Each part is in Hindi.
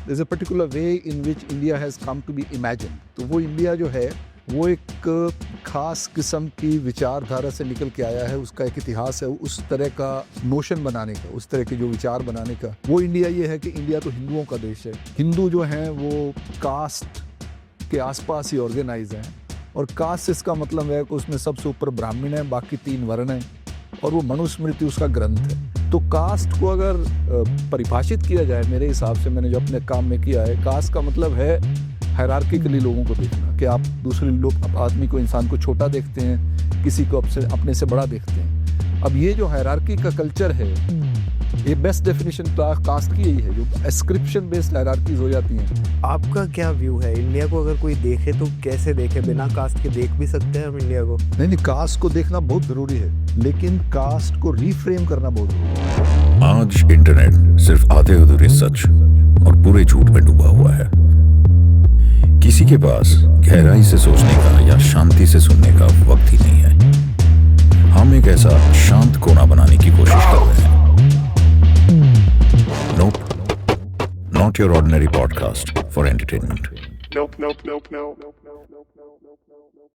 there's a particular way in which India has come to be imagined. तो वो इंडिया जो है वो एक खास किस्म की विचारधारा से निकल के आया है, उसका एक इतिहास है, उस तरह का नोशन बनाने का, उस तरह के जो विचार बनाने का। वो इंडिया ये है कि इंडिया तो हिंदुओं का देश है। हिंदू जो हैं वो कास्ट के आसपास ही ऑर्गेनाइज हैं, और कास्ट इसका मतलब है कि उसमें सबसे ऊपर ब्राह्मण है, बाकी 3 वर्ण हैं, और वो मनुस्मृति उसका ग्रंथ है। तो कास्ट को अगर परिभाषित किया जाए, मेरे हिसाब से मैंने जो अपने काम में किया है, कास्ट का मतलब है हायरार्किकली लोगों को देखना, कि आप दूसरे लोग आदमी को, इंसान को छोटा देखते हैं, किसी को अपने से बड़ा देखते हैं। अब ये जो हायरार्की का कल्चर है, ये बेस्ट डेफिनेशन कास्ट की यही है, जो एस्क्रिप्शन बेस्ड हायरार्कीज हो जाती हैं। आपका क्या व्यू है? इंडिया को अगर कोई देखे तो कैसे देखे? बिना कास्ट के देख भी सकते हैं हम इंडिया को? नहीं, कास्ट को देखना बहुत जरूरी है, लेकिन कास्ट को रिफ्रेम करना बहुत जरूरी है। आज इंटरनेट सिर्फ आधे अधूरे सच और पूरे झूठ में डूबा हुआ है। किसी के पास गहराई से सोचने का या शांति से सुनने का वक्त ही नहीं है। हम एक ऐसा शांत कोना बनाने की कोशिश कर रहे हैं। Nope, not your ordinary podcast for entertainment. Nope.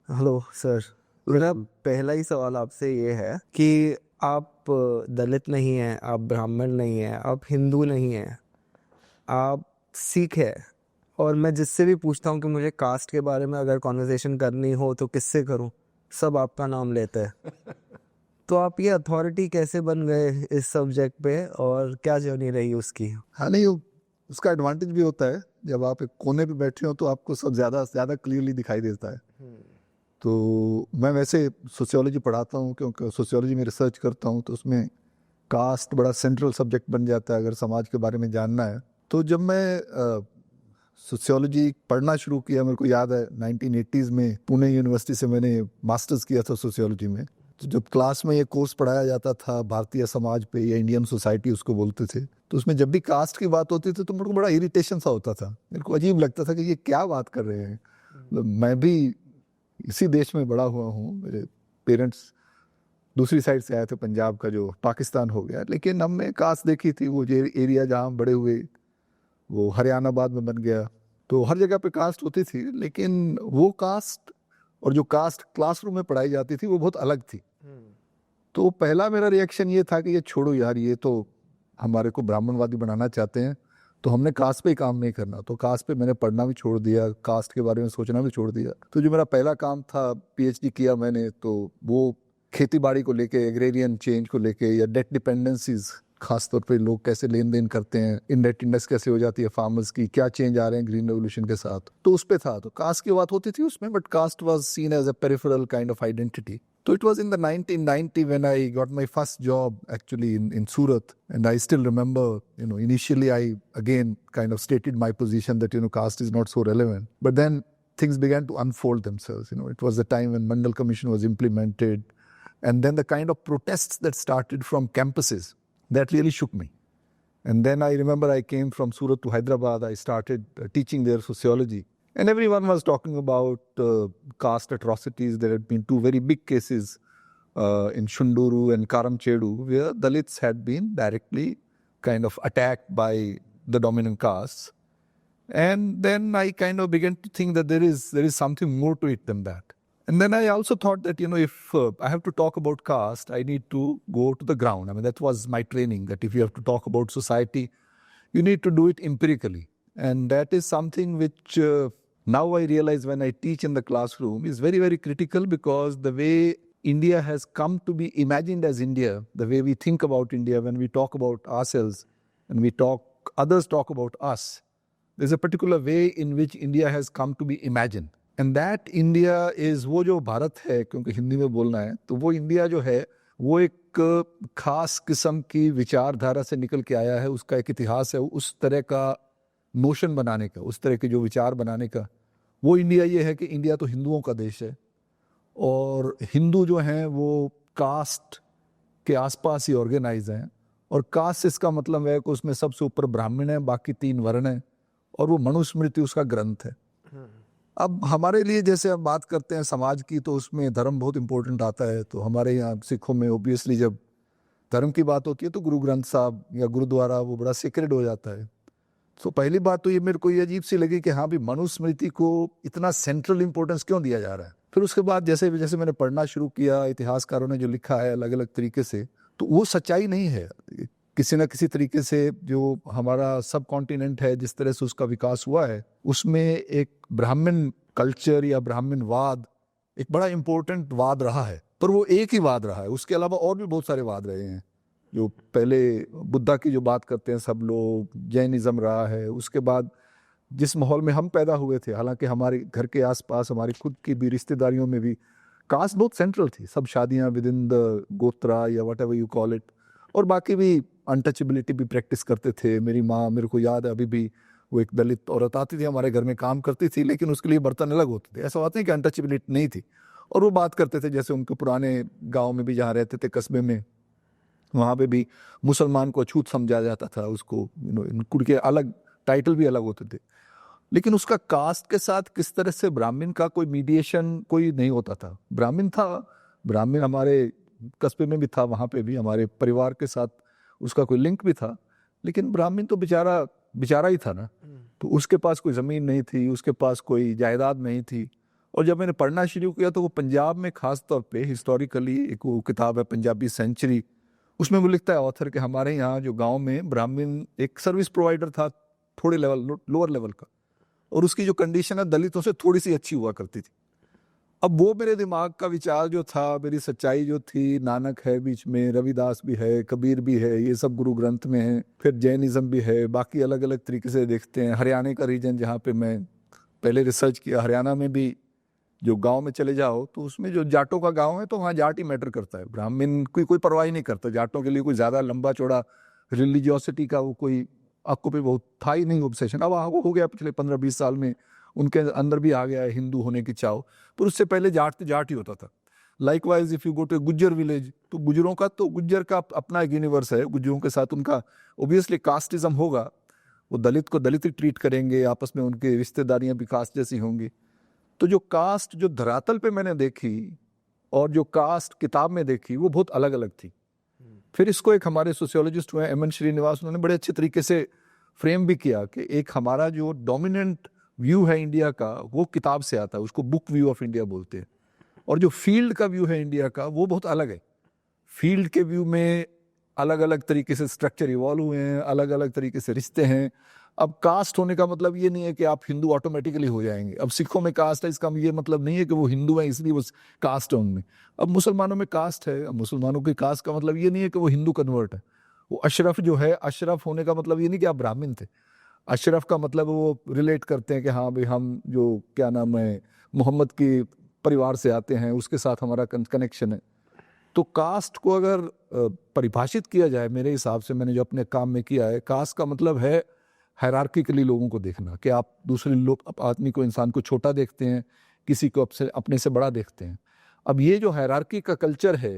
Hello sir, मेरा पहला ही सवाल आपसे ये है कि आप दलित नहीं हैं, आप ब्राह्मण नहीं हैं, आप हिंदू नहीं हैं, आप सिख हैं, और मैं जिससे भी पूछता हूँ कि मुझे कास्ट के बारे में अगर कॉन्वर्सेशन करनी हो तो किससे करूँ, सब आपका नाम लेते हैं। तो आप ये अथॉरिटी कैसे बन गए इस सब्जेक्ट पे, और क्या जर्नी रही उसकी? हाँ, नहीं, उसका एडवांटेज भी होता है, जब आप एक कोने पे बैठे हो तो आपको सब ज़्यादा क्लियरली दिखाई देता है। तो मैं वैसे सोशियोलॉजी पढ़ाता हूँ, क्योंकि सोशियोलॉजी में रिसर्च करता हूँ, तो उसमें कास्ट बड़ा सेंट्रल सब्जेक्ट बन जाता है अगर समाज के बारे में जानना है। तो जब मैं सोशियोलॉजी पढ़ना शुरू किया, मेरे को याद है 1980s में पुणे यूनिवर्सिटी से मैंने मास्टर्स किया था सोशियोलॉजी में। तो जब क्लास में ये कोर्स पढ़ाया जाता था भारतीय समाज पे, या इंडियन सोसाइटी उसको बोलते थे, तो उसमें जब भी कास्ट की बात होती थी तो मेरे को बड़ा इरिटेशन सा होता था। मेरे को अजीब लगता था कि ये क्या बात कर रहे हैं। मैं भी इसी देश में बड़ा हुआ हूँ, मेरे पेरेंट्स दूसरी साइड से आए थे, पंजाब का जो पाकिस्तान हो गया, लेकिन हमने कास्ट देखी थी। वो जो एरिया जहाँ हम बड़े हुए वो हरियाणाबाद में बन गया, तो हर जगह पे कास्ट होती थी, लेकिन वो कास्ट और जो कास्ट क्लासरूम में पढ़ाई जाती थी वो बहुत अलग थी। तो पहला मेरा रिएक्शन ये था कि ये छोड़ो यार, ये तो हमारे को ब्राह्मणवादी बनाना चाहते हैं, तो हमने कास्ट पे ही काम नहीं करना। तो कास्ट पे मैंने पढ़ना भी छोड़ दिया, कास्ट के बारे में सोचना भी छोड़ दिया। तो जो मेरा पहला काम था, पीएचडी किया मैंने, तो वो खेती बाड़ी को लेके, एग्रेरियन चेंज को लेके, या डेट डिपेंडेंसीज, खासतौर पे लोग कैसे लेन देन करते हैं, इंडेपेंडेंस कैसे हो जाती है फार्मर्स की, क्या चेंज आ रहे हैं ग्रीन रेवोल्यूशन के साथ, तो उस पे था। तो कास्ट की बात होती थी उसमें, but caste was seen as a peripheral kind of identity. So it was in the 1990 when I got my first job actually in Surat, and I still remember, initially I again kind of stated my position that, caste is not so relevant. But then things began to unfold themselves. It was the time when Mandal Commission was implemented, and then the kind of protests that started from campuses, that really shook me. And then I remember I came from Surat to Hyderabad. I started teaching there sociology. And everyone was talking about caste atrocities. There had been 2 very big cases in Shunduru and Karamchedu, where Dalits had been directly kind of attacked by the dominant castes. And then I kind of began to think that there is something more to it than that. And then I also thought that, if I have to talk about caste, I need to go to the ground. I mean, that was my training, that if you have to talk about society, you need to do it empirically. And that is something which now I realize when I teach in the classroom is very, very critical, because the way India has come to be imagined as India, the way we think about India, when we talk about ourselves and others talk about us, there's a particular way in which India has come to be imagined. And that India is वो जो भारत है, क्योंकि हिंदी में बोलना है, तो वो इंडिया जो है वो एक खास किस्म की विचारधारा से निकल के आया है, उसका एक इतिहास है, उस तरह का नोशन बनाने का, उस तरह के जो विचार बनाने का। वो इंडिया ये है कि इंडिया तो हिंदुओं का देश है, और हिंदू जो हैं वो कास्ट के आसपास ही ऑर्गेनाइज हैं, और कास्ट इसका मतलब है कि उसमें सबसे ऊपर ब्राह्मण है, बाकी 3 वर्ण हैं, और वो मनुस्मृति उसका ग्रंथ है। अब हमारे लिए जैसे हम बात करते हैं समाज की, तो उसमें धर्म बहुत इंपॉर्टेंट आता है। तो हमारे यहाँ सिखों में ऑब्वियसली जब धर्म की बात होती है तो गुरु ग्रंथ साहब या गुरुद्वारा वो बड़ा सीक्रेट हो जाता है। तो पहली बात तो ये मेरे को ये अजीब सी लगी कि हाँ भी मनुस्मृति को इतना सेंट्रल इंपॉर्टेंस क्यों दिया जा रहा है। फिर उसके बाद जैसे जैसे मैंने पढ़ना शुरू किया, इतिहासकारों ने जो लिखा है अलग अलग तरीके से, तो वो सच्चाई नहीं है। किसी न किसी तरीके से जो हमारा सब कॉन्टिनेंट है, जिस तरह से उसका विकास हुआ है, उसमें एक ब्राह्मण कल्चर या ब्राह्मणवाद एक बड़ा इंपॉर्टेंट वाद रहा है। पर वो एक ही वाद रहा है, उसके अलावा और भी बहुत सारे वाद रहे हैं। जो पहले बुद्धा की जो बात करते हैं सब लोग, जैनिज्म रहा है। उसके बाद जिस माहौल में हम पैदा हुए थे, हालांकि हमारे घर के आसपास हमारी खुद की भी रिश्तेदारियों में भी कास्ट बहुत सेंट्रल थी। सब शादियां विद इन द गोत्रा या what ever you call it, और बाकी भी अनटचेबिलिटी भी प्रैक्टिस करते थे। मेरी माँ, मेरे को याद है अभी भी, वो एक दलित औरत आती थी हमारे घर में, काम करती थी, लेकिन उसके लिए बर्तन अलग होते थे। ऐसा बात नहीं कि अनटचेबिलिटी नहीं थी। और वो बात करते थे जैसे उनके पुराने गाँव में भी जहाँ रहते थे, कस्बे में, वहाँ पे भी मुसलमान को अछूत समझा जाता था। उसको उनके अलग टाइटल भी अलग होते थे, लेकिन उसका कास्ट के साथ किस तरह से ब्राह्मण का कोई मीडिएशन कोई नहीं होता था। ब्राह्मण था, ब्राह्मण हमारे कस्बे में भी था, वहाँ पे भी हमारे परिवार के साथ उसका कोई लिंक भी था, लेकिन ब्राह्मण तो बेचारा ही था ना। तो उसके पास कोई ज़मीन नहीं थी, उसके पास कोई जायदाद नहीं थी। और जब मैंने पढ़ना शुरू किया तो वो पंजाब में खास तौर पे हिस्टोरिकली एक वो किताब है पंजाबी सेंचुरी, उसमें वो लिखता है ऑथर कि हमारे यहाँ जो गांव में ब्राह्मण एक सर्विस प्रोवाइडर था, थोड़े लेवल, लोअर लेवल का, और उसकी जो कंडीशन है दलितों से थोड़ी सी अच्छी हुआ करती थी। अब वो मेरे दिमाग का विचार जो था, मेरी सच्चाई जो थी, नानक है बीच में, रविदास भी है, कबीर भी है, ये सब गुरु ग्रंथ में है, फिर जैनिज्म भी है, बाकी अलग अलग तरीके से देखते हैं। हरियाणा का रीजन जहाँ पे मैं पहले रिसर्च किया, हरियाणा में भी जो गांव में चले जाओ तो उसमें जो जाटों का गांव है तो वहाँ जाट ही मैटर करता है, ब्राह्मण की कोई परवाह ही नहीं करता। जाटों के लिए कोई ज़्यादा लंबा चौड़ा रिलीजियोसिटी का वो कोई आपको भी बहुत था ही नहीं ऑब्सेशन। अब वो हो गया पिछले 15-20 साल में, उनके अंदर भी आ गया है हिंदू होने की चाव, पर उससे पहले जाट ही होता था। Likewise if you go to Gujjar village, तो गुज्जरों का तो गुज्जर का अपना एक यूनिवर्स है, गुज्जरों के साथ उनका ओबियसली कास्टिज्म होगा। वो दलित को दलित ही ट्रीट करेंगे, आपस में उनकी रिश्तेदारियाँ भी कास्ट जैसी होंगी। तो जो कास्ट जो धरातल पे मैंने देखी और जो कास्ट किताब में देखी वो बहुत अलग अलग थी। फिर इसको एक हमारे सोशियोलॉजिस्ट हुए एम एन श्रीनिवास, उन्होंने बड़े अच्छे तरीके से फ्रेम भी किया कि एक हमारा जो डोमिनेंट व्यू है इंडिया का वो किताब से आता है, उसको बुक व्यू ऑफ इंडिया बोलते हैं। और जो फील्ड का व्यू है इंडिया का वो बहुत अलग है। फील्ड के व्यू में अलग अलग तरीके से स्ट्रक्चर इवॉल्व हुए हैं, अलग अलग तरीके से रिश्ते हैं। अब कास्ट होने का मतलब ये नहीं है कि आप हिंदू ऑटोमेटिकली हो जाएंगे। अब सिखों में कास्ट है, इसका ये मतलब नहीं है कि वो हिंदू हैं इसलिए वो कास्ट है उनमें। अब मुसलमानों में कास्ट है, अब मुसलमानों की कास्ट का मतलब ये नहीं है कि वो हिंदू कन्वर्ट है। वो अशरफ जो है, अशरफ होने का मतलब ये नहीं कि आप ब्राह्मण थे। अशरफ का मतलब वो रिलेट करते हैं कि हाँ भाई हम जो क्या नाम है मोहम्मद की परिवार से आते हैं, उसके साथ हमारा कनेक्शन है। तो कास्ट को अगर परिभाषित किया जाए, मेरे हिसाब से मैंने जो अपने काम में किया है, कास्ट का मतलब है हायरार्किकली लोगों को देखना, कि आप दूसरे लोग आदमी को, इंसान को छोटा देखते हैं, किसी को अपने से बड़ा देखते हैं। अब ये जो हायरार्की का कल्चर है,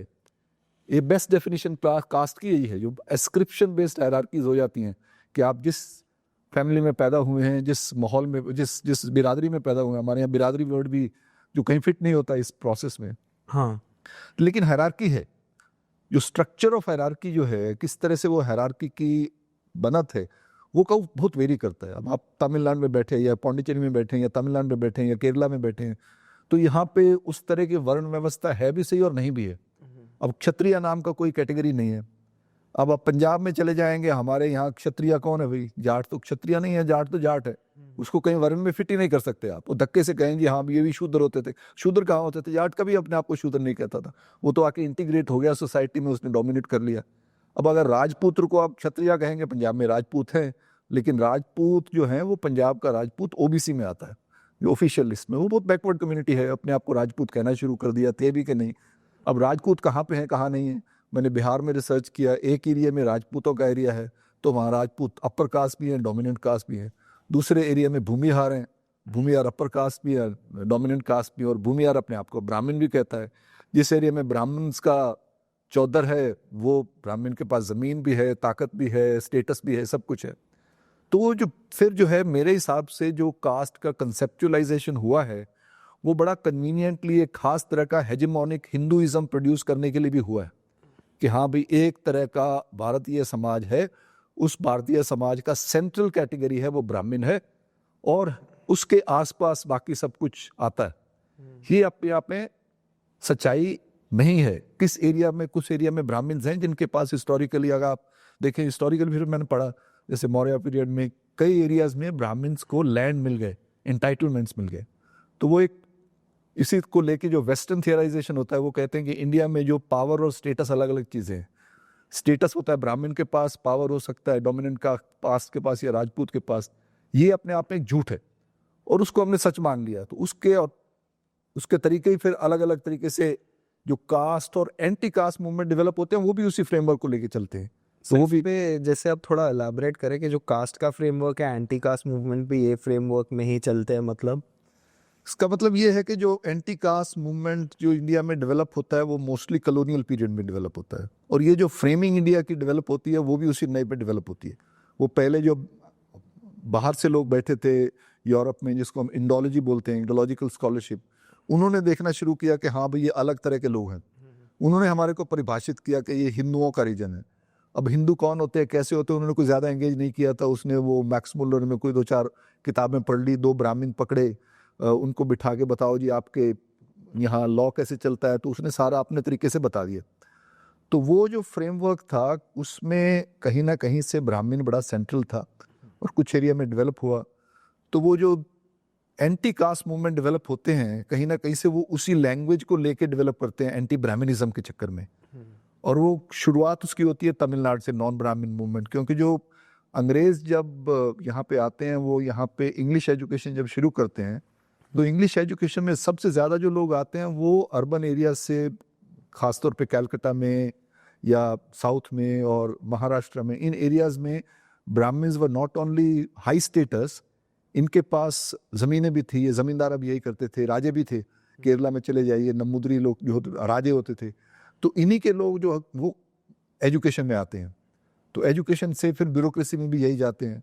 ये बेस्ट डेफिनेशन कास्ट की यही है, जो एस्क्रिप्शन बेस्ड हायरार्कीज हो जाती हैं कि आप जिस फैमिली में पैदा हुए हैं, जिस माहौल में, जिस बिरादरी में पैदा हुए हैं। हमारे यहाँ बिरादरी वर्ड भी जो कहीं फिट नहीं होता इस प्रोसेस में, हाँ, लेकिन हायरार्की है। जो स्ट्रक्चर ऑफ हायरार्की जो है, किस तरह से वो हायरार्की की बनत है, वो बहुत वेरी करता है। अब आप तमिलनाडु में बैठे या पौंडीचेरी में बैठे या तमिलनाडु में बैठे या केरला में बैठे हैं, तो यहाँ पे उस तरह की वर्ण व्यवस्था है भी सही और नहीं भी है। अब क्षत्रिय नाम का कोई कैटेगरी नहीं है। अब आप पंजाब में चले जाएंगे, हमारे यहाँ क्षत्रिय कौन है भाई? जाट तो क्षत्रिय नहीं है, जाट तो जाट है। उसको कहीं वर्ण में फिट ही नहीं कर सकते आप। वो धक्के से कहेंगे हाँ ये भी शूद्र होते थे। शूद्र कहाँ होते थे? जाट कभी अपने आप को शूद्र नहीं कहता था, वो तो आके इंटीग्रेट हो गया सोसाइटी में, उसने डोमिनेट कर लिया। अब अगर राजपूत को आप क्षत्रिय कहेंगे, पंजाब में राजपूत हैं, लेकिन राजपूत जो है वो पंजाब का राजपूत ओबीसी में आता है, जो ऑफिशियल लिस्ट में। वो बहुत बैकवर्ड कम्युनिटी है, अपने आप को राजपूत कहना शुरू कर दिया, थे भी कि नहीं। अब राजपूत कहाँ पे हैं, कहाँ नहीं है? मैंने बिहार में रिसर्च किया, एक एरिया में राजपूतों का एरिया है, तो वहाँ राजपूत अपर कास्ट भी है, डोमिनेंट कास्ट भी है। दूसरे एरिया में भूमिहार हैं, भूमिहार अपर कास्ट भी है, डोमिनेंट कास्ट भी है, और भूमिहार अपने आप को ब्राह्मण भी कहता है। जिस एरिया में ब्राह्मण्स का चौधर है, वो ब्राह्मण के पास ज़मीन भी है, ताकत भी है, स्टेटस भी है, सब कुछ है। तो जो फिर जो है मेरे हिसाब से जो कास्ट का कंसेप्चुअलाइजेशन हुआ है, वो बड़ा कन्वीनियंटली एक खास तरह का हेजेमोनिक हिंदुइज्म प्रोड्यूस करने के लिए भी हुआ है, कि हाँ भाई एक तरह का भारतीय समाज है, उस भारतीय समाज का सेंट्रल कैटेगरी है वो ब्राह्मण है, और उसके आसपास बाकी सब कुछ आता है। ये अपने आप में सच्चाई नहीं है। किस एरिया में, कुछ एरिया में ब्राह्मण्स हैं जिनके पास हिस्टोरिकली, अगर आप देखें हिस्टोरिकल, फिर मैंने पढ़ा जैसे मौर्य पीरियड में कई एरियाज में ब्राह्मण्स को लैंड मिल गए, एंटाइटलमेंट्स मिल गए। तो वो एक इसी को लेके जो वेस्टर्न थियराइजेशन होता है वो कहते हैं कि इंडिया में जो पावर और स्टेटस अलग अलग चीज़ें हैं। स्टेटस होता है ब्राह्मण के पास, पावर हो सकता है डोमिनेंट का पास के पास या राजपूत के पास। ये अपने आप में एक झूठ है और उसको हमने सच मान लिया। तो उसके तरीके ही फिर अलग अलग तरीके से जो कास्ट और एंटी कास्ट मूवमेंट डेवलप होते हैं वो भी उसी फ्रेमवर्क को लेके चलते हैं। तो वो भी जैसे आप थोड़ा एलाबरेट करें कि जो कास्ट का फ्रेमवर्क है, एंटी कास्ट मूवमेंट भी ये फ्रेमवर्क में ही चलते हैं। मतलब इसका मतलब ये है कि जो एंटी कास्ट मूवमेंट जो इंडिया में डेवलप होता है वो मोस्टली कॉलोनियल पीरियड में डेवलप होता है, और ये जो फ्रेमिंग इंडिया की डेवलप होती है वो भी उसी नए पे डेवलप होती है। वो पहले जो बाहर से लोग बैठे थे यूरोप में, जिसको हम इंडोलॉजी बोलते हैं, इंडोलॉजिकल स्कॉलरशिप, उन्होंने देखना शुरू किया कि हाँ भाई ये अलग तरह के लोग हैं। उन्होंने हमारे को परिभाषित किया कि ये हिंदुओं का रीजन है। अब हिंदू कौन होते हैं, कैसे होते हैं, उन्होंने कोई ज़्यादा एंगेज नहीं किया था। उसने वो मैक्स मुलर में कोई 2-4 किताबें पढ़ ली, 2 ब्राह्मण पकड़े, उनको बिठा के बताओ जी आपके यहाँ लॉ कैसे चलता है, तो उसने सारा अपने तरीके से बता दिया। तो वो जो फ्रेमवर्क था उसमें कहीं ना कहीं से ब्राह्मण बड़ा सेंट्रल था और कुछ एरिया में डेवलप हुआ। तो वो जो एंटी कास्ट मूवमेंट डेवलप होते हैं कहीं ना कहीं से वो उसी लैंग्वेज को लेके डेवलप करते हैं एंटी ब्राह्मणिज्म के चक्कर में। और वो शुरुआत उसकी होती है तमिलनाडु से, नॉन ब्राह्मण मूवमेंट। क्योंकि जो अंग्रेज जब यहाँ पे आते हैं वो यहाँ पे इंग्लिश एजुकेशन जब शुरू करते हैं तो इंग्लिश एजुकेशन में सबसे ज़्यादा जो लोग आते हैं वो अर्बन एरिया से, ख़ासतौर पे कलकत्ता में या साउथ में और महाराष्ट्र में, इन एरियाज़ में Brahmins were not only high status, इनके पास ज़मीनें भी थी, ये ज़मींदार अब यही करते थे, राजे भी थे। केरला में चले जाइए, नम्बूदरी लोग जो होते राजे होते थे। तो इन्हीं के लोग जो वो एजुकेशन में आते हैं, तो एजुकेशन से फिर ब्यूरोक्रेसी में भी यही जाते हैं।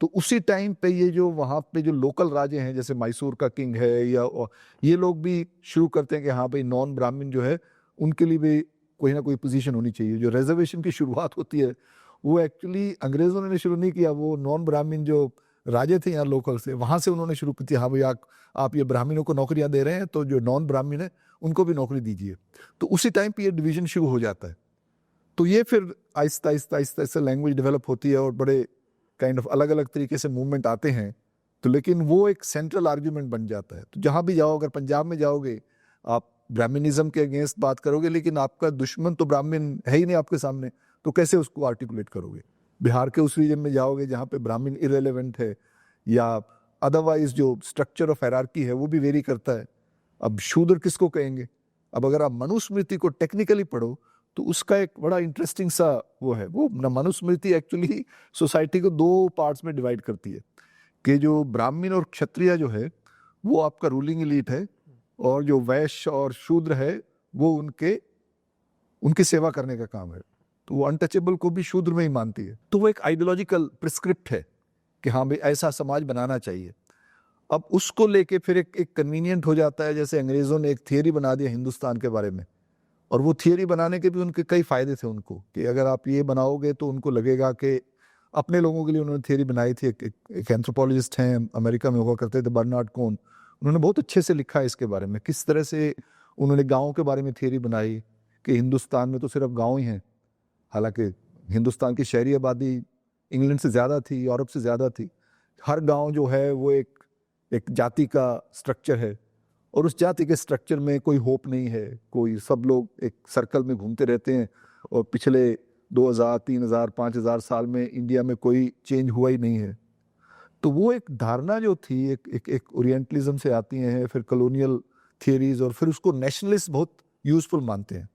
तो उसी टाइम पे ये जो वहाँ पे जो लोकल राजे हैं जैसे मैसूर का किंग है, या ये लोग भी शुरू करते हैं कि हाँ भाई नॉन ब्राह्मण जो है उनके लिए भी कोई ना कोई पोजीशन होनी चाहिए। जो रिजर्वेशन की शुरुआत होती है वो एक्चुअली अंग्रेज़ों ने शुरू नहीं किया, वो नॉन ब्राह्मण जो राजे थे यहाँ लोकल से, वहाँ से उन्होंने शुरू की थी। हाँ भाई आप ये ब्राह्मणों को नौकरियाँ दे रहे हैं तो जो नॉन ब्राह्मण है उनको भी नौकरी दीजिए। तो उसी टाइम पे ये डिवीजन शुरू हो जाता है। तो ये फिर आहिस्ता आहिस्ता आहिस्ता आहिस्ता लैंग्वेज डेवलप होती है और बड़े काइंड ऑफ अलग अलग तरीके से मूवमेंट आते हैं। तो लेकिन वो एक सेंट्रल आर्ग्यूमेंट बन जाता है। तो जहाँ भी जाओ, अगर पंजाब में जाओगे आप ब्राह्मणिज्म के अगेंस्ट बात करोगे, लेकिन आपका दुश्मन तो ब्राह्मण है ही नहीं आपके सामने, तो कैसे उसको आर्टिकुलेट करोगे। बिहार के उस रीजन में जाओगे जहाँ पे ब्राह्मण इरेलेवेंट है, या अदरवाइज जो स्ट्रक्चर ऑफ हायरार्की है वो भी वेरी करता है। अब शूद्र किसको कहेंगे। अब अगर आप मनुस्मृति को टेक्निकली पढ़ो तो उसका एक बड़ा इंटरेस्टिंग सा वो है, वो मनुस्मृति एक्चुअली सोसाइटी को 2 पार्ट्स में डिवाइड करती है कि जो ब्राह्मण और क्षत्रिय जो है वो आपका रूलिंग एलीट है, और जो वैश्य और शूद्र है वो उनकी सेवा करने का काम है। तो वो अनटचेबल को भी शूद्र में ही मानती है। तो वो एक आइडियोलॉजिकल प्रिस्क्रिप्ट है कि हाँ भाई ऐसा समाज बनाना चाहिए। अब उसको लेके फिर एक कन्वीनियंट हो जाता है, जैसे अंग्रेज़ों ने एक थियरी बना दिया हिंदुस्तान के बारे में, और वो थियरी बनाने के भी उनके कई फ़ायदे थे उनको, कि अगर आप ये बनाओगे तो उनको लगेगा कि अपने लोगों के लिए उन्होंने थियरी बनाई थी। एक एंथ्रोपोलॉजिस्ट हैं अमेरिका में हुआ करते थे, बर्नार्ड कोन, उन्होंने बहुत अच्छे से लिखा है इसके बारे में, किस तरह से उन्होंने गाँव के बारे में थियरी बनाई कि हिंदुस्तान में तो सिर्फ गाँव ही हैं। हालांकि हिंदुस्तान की शहरी आबादी इंग्लैंड से ज़्यादा थी, यूरोप से ज़्यादा थी। हर गांव जो है वो एक जाति का स्ट्रक्चर है, और उस जाति के स्ट्रक्चर में कोई होप नहीं है, कोई, सब लोग एक सर्कल में घूमते रहते हैं। और पिछले 2000, 3000, 5000 साल में इंडिया में कोई चेंज हुआ ही नहीं है। तो वो एक धारणा जो थी एक ओरिएंटलिज्म से आती है, फिर कॉलोनियल थियरीज, और फिर उसको नेशनलिस्ट बहुत यूजफुल मानते हैं।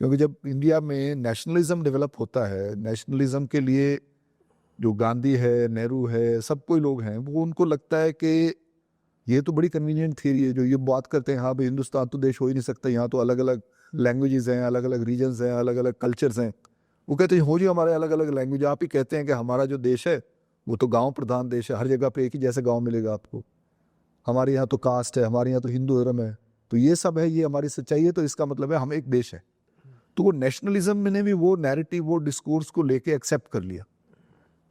क्योंकि जब इंडिया में नेशनलिज्म डेवलप होता है, नेशनलिज्म के लिए जो गांधी है, नेहरू है, सब कोई लोग हैं, वो उनको लगता है कि ये तो बड़ी कन्वीनियंट थियरी है जो ये बात करते हैं, हाँ भाई हिंदुस्तान तो देश हो ही नहीं सकता, यहाँ तो अलग अलग लैंग्वेजेस हैं, अलग अलग रीजन्स हैं, अलग अलग कल्चर्स हैं। वो कहते हैं हो जी हमारे अलग अलग लैंग्वेज। आप ही कहते हैं कि हमारा जो देश है वो तो गाँव प्रधान देश है, हर जगह पे एक ही जैसे गाँव मिलेगा आपको। हमारे यहाँ तो कास्ट है, हमारे यहाँ तो हिंदू धर्म है, तो ये सब है, ये हमारी सच्चाई है, तो इसका मतलब है हम एक देश है। तो वो नेशनलिज्म ने भी वो नैरेटिव, वो डिस्कोर्स को लेके एक्सेप्ट कर लिया।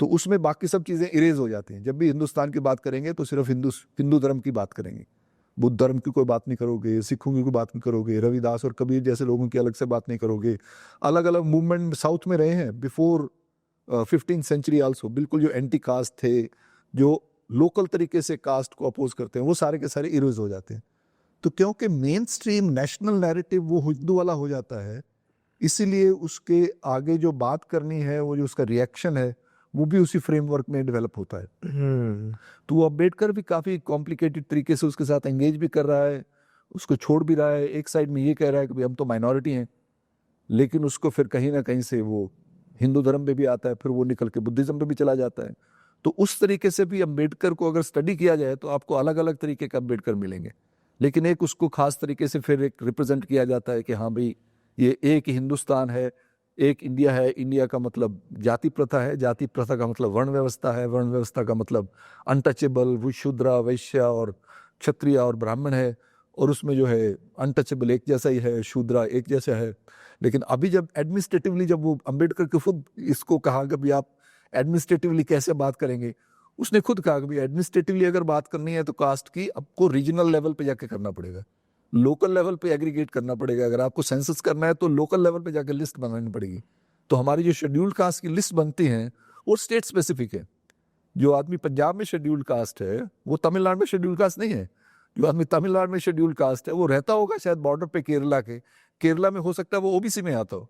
तो उसमें बाकी सब चीज़ें इरेज हो जाती हैं। जब भी हिंदुस्तान की बात करेंगे तो सिर्फ हिंदू धर्म की बात करेंगे, बुद्ध धर्म की कोई बात नहीं करोगे, सिखों की कोई बात नहीं करोगे, रविदास और कबीर जैसे लोगों की अलग से बात नहीं करोगे। अलग अलग मूवमेंट साउथ में रहे हैं बिफोर 15th सेंचुरी आल्सो, बिल्कुल जो एंटी कास्ट थे, जो लोकल तरीके से कास्ट को अपोज करते हैं, वो सारे के सारे इरेज हो जाते हैं। तो क्योंकि मेन स्ट्रीम नेशनल नैरेटिव वो हिंदू वाला हो जाता है, इसीलिए उसके आगे जो बात करनी है, वो जो उसका रिएक्शन है, वो भी उसी फ्रेमवर्क में डेवलप होता है। तो वो अम्बेडकर भी काफ़ी कॉम्प्लिकेटेड तरीके से उसके साथ एंगेज भी कर रहा है, उसको छोड़ भी रहा है। एक साइड में ये कह रहा है कि भाई हम तो माइनॉरिटी हैं, लेकिन उसको फिर कहीं ना कहीं से वो हिंदू धर्म पे भी आता है, फिर वो निकल के बुद्धिज्म पे भी चला जाता है। तो उस तरीके से भी अम्बेडकर को अगर स्टडी किया जाए तो आपको अलग अलग तरीके का अम्बेडकर मिलेंगे, लेकिन एक उसको खास तरीके से फिर एक रिप्रेजेंट किया जाता है कि हाँ भाई ये एक ही हिंदुस्तान है, एक इंडिया है। इंडिया का मतलब जाति प्रथा है, जाति प्रथा का मतलब वर्ण व्यवस्था है, वर्ण व्यवस्था का मतलब अनटचेबल शूद्रा वैश्य और क्षत्रिय और ब्राह्मण है, और उसमें जो है अनटचेबल एक जैसा ही है, शूद्रा एक जैसा है। लेकिन अभी जब एडमिनिस्ट्रेटिवली जब वो अम्बेडकर के खुद इसको कहा कि भाई आप एडमिनिस्ट्रेटिवली कैसे बात करेंगे, उसने खुद कहा कि भाई एडमिनिस्ट्रेटिवली अगर बात करनी है तो कास्ट की आपको रीजनल लेवल पे जाके करना पड़ेगा, लोकल लेवल पे एग्रीगेट करना पड़ेगा। अगर आपको सेंसस करना है तो लोकल लेवल पे जाकर लिस्ट बनानी पड़ेगी। तो हमारी जो शेड्यूल्ड कास्ट की लिस्ट बनती है वो स्टेट स्पेसिफिक है। जो आदमी पंजाब में शेड्यूल्ड कास्ट है वो तमिलनाडु में शेड्यूल्ड कास्ट नहीं है। जो आदमी तमिलनाडु में शेड्यूल्ड कास्ट है वो रहता होगा शायद बॉर्डर पे केरला के, केरला में हो सकता है वो ओबीसी में आता हो।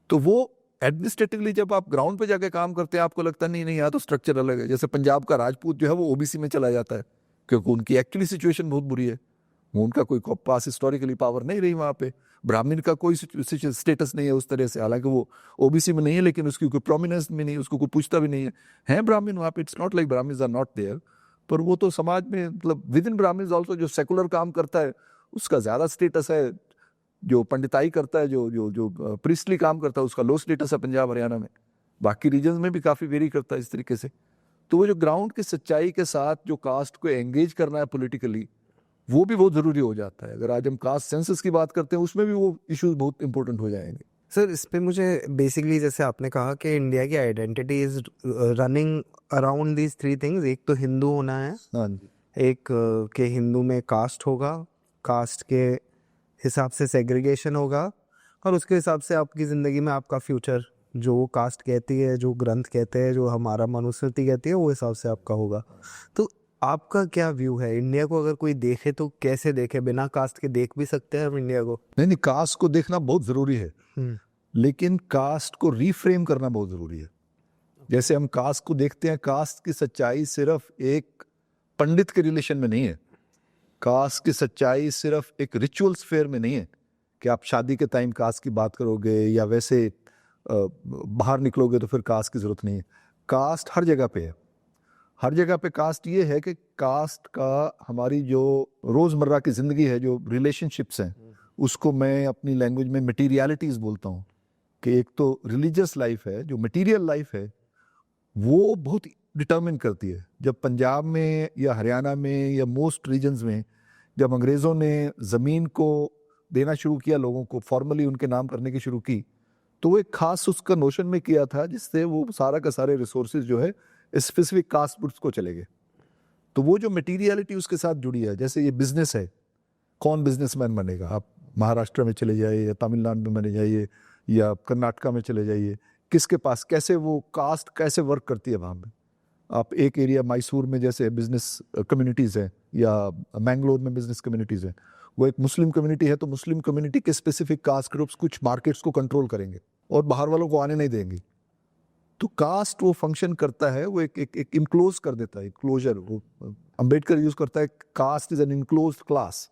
तो वो एडमिनिस्ट्रेटिवली जब आप ग्राउंड पे जाके काम करते हैं आपको लगता नहीं यहाँ तो स्ट्रक्चर अलग है। जैसे पंजाब का राजपूत जो है वो ओबीसी में चला जाता है क्योंकि उनकी एक्चुअली सिचुएशन बहुत बुरी है, उनका कोई पास हिस्टोरिकली पावर नहीं रही वहाँ पे। ब्राह्मण का कोई स्टेटस नहीं है उस तरह से, हालांकि वो ओबीसी में नहीं है लेकिन उसकी कोई प्रोमिनेंस में नहीं, उसको कोई पूछता भी नहीं है ब्राह्मण वहाँ पे। It's not like Brahmins are not there, पर वो तो समाज में मतलब विद इन ब्राह्मण्स ऑल्सो जो सेकुलर काम करता है उसका ज़्यादा स्टेटस है, जो पंडिताई करता है, जो जो जो प्रिस्टली काम करता है उसका लो स्टेटस है पंजाब हरियाणा में। बाकी रीजन्स में भी काफ़ी वेरी करता है इस तरीके से। तो वो जो ग्राउंड की सच्चाई के साथ जो कास्ट को एंगेज करना है पॉलिटिकली, वो भी बहुत ज़रूरी हो जाता है। अगर आज हम कास्ट सेंसस की बात करते हैं उसमें भी वो इश्यूज बहुत इंपॉर्टेंट हो जाएंगे। सर इस पे मुझे बेसिकली जैसे आपने कहा कि इंडिया की identity is running around these three things. एक तो हिंदू होना है, हाँ जी, एक के हिंदू में कास्ट होगा, कास्ट के हिसाब से सेग्रीगेशन होगा, और उसके हिसाब से आपकी ज़िंदगी में आपका फ्यूचर जो वो कास्ट कहती है, जो ग्रंथ कहते हैं, जो हमारा मनुस्मृति कहती है, वो हिसाब से आपका होगा। तो आपका क्या व्यू है? इंडिया को अगर कोई देखे तो कैसे देखे? बिना कास्ट के देख भी सकते हैं हम इंडिया को? नहीं, कास्ट को देखना बहुत ज़रूरी है, लेकिन कास्ट को रीफ्रेम करना बहुत ज़रूरी है। जैसे हम कास्ट को देखते हैं, कास्ट की सच्चाई सिर्फ एक पंडित के रिलेशन में नहीं है, कास्ट की सच्चाई सिर्फ एक रिचुअल स्फेयर में नहीं है कि आप शादी के टाइम कास्ट की बात करोगे या वैसे बाहर निकलोगे तो फिर कास्ट की ज़रूरत नहीं है। कास्ट हर जगह पे है, हर जगह पे कास्ट ये है कि कास्ट का हमारी जो रोज़मर्रा की ज़िंदगी है, जो रिलेशनशिप्स हैं, उसको मैं अपनी लैंग्वेज में मटीरियलिटीज़ बोलता हूँ। कि एक तो रिलीजियस लाइफ है, जो मटीरियल लाइफ है वो बहुत डिटर्मिन करती है। जब पंजाब में या हरियाणा में या मोस्ट रीजन्स में जब अंग्रेज़ों ने ज़मीन को देना शुरू किया, लोगों को फॉर्मली उनके नाम करने की शुरू की, तो वो एक खास उसका नोशन में किया था जिससे वो सारा का सारे रिसोर्सेज जो है स्पेसिफिक कास्ट ग्रुप्स को चले गए। तो वो जो मटीरियलिटी उसके साथ जुड़ी है, जैसे ये बिजनेस है, कौन बिजनेसमैन बनेगा? आप महाराष्ट्र में चले जाइए या तमिलनाडु में बने जाइए या कर्नाटका में चले जाइए, किसके पास कैसे वो कास्ट कैसे वर्क करती है वहाँ पे। आप एक एरिया मैसूर में जैसे बिजनेस कम्युनिटीज़ हैं या मैंगलोर में बिजनेस कम्युनिटीज़ हैं, वो एक मुस्लिम कम्युनिटी है तो मुस्लिम कम्युनिटी के स्पेसिफिक कास्ट ग्रुप्स कुछ मार्केट्स को कंट्रोल करेंगे और बाहर वालों को आने नहीं देंगे। तो कास्ट वो फंक्शन करता है, वो एक इनक्लोज कर देता है, क्लोजर। वो अंबेडकर यूज करता है, caste is an enclosed class,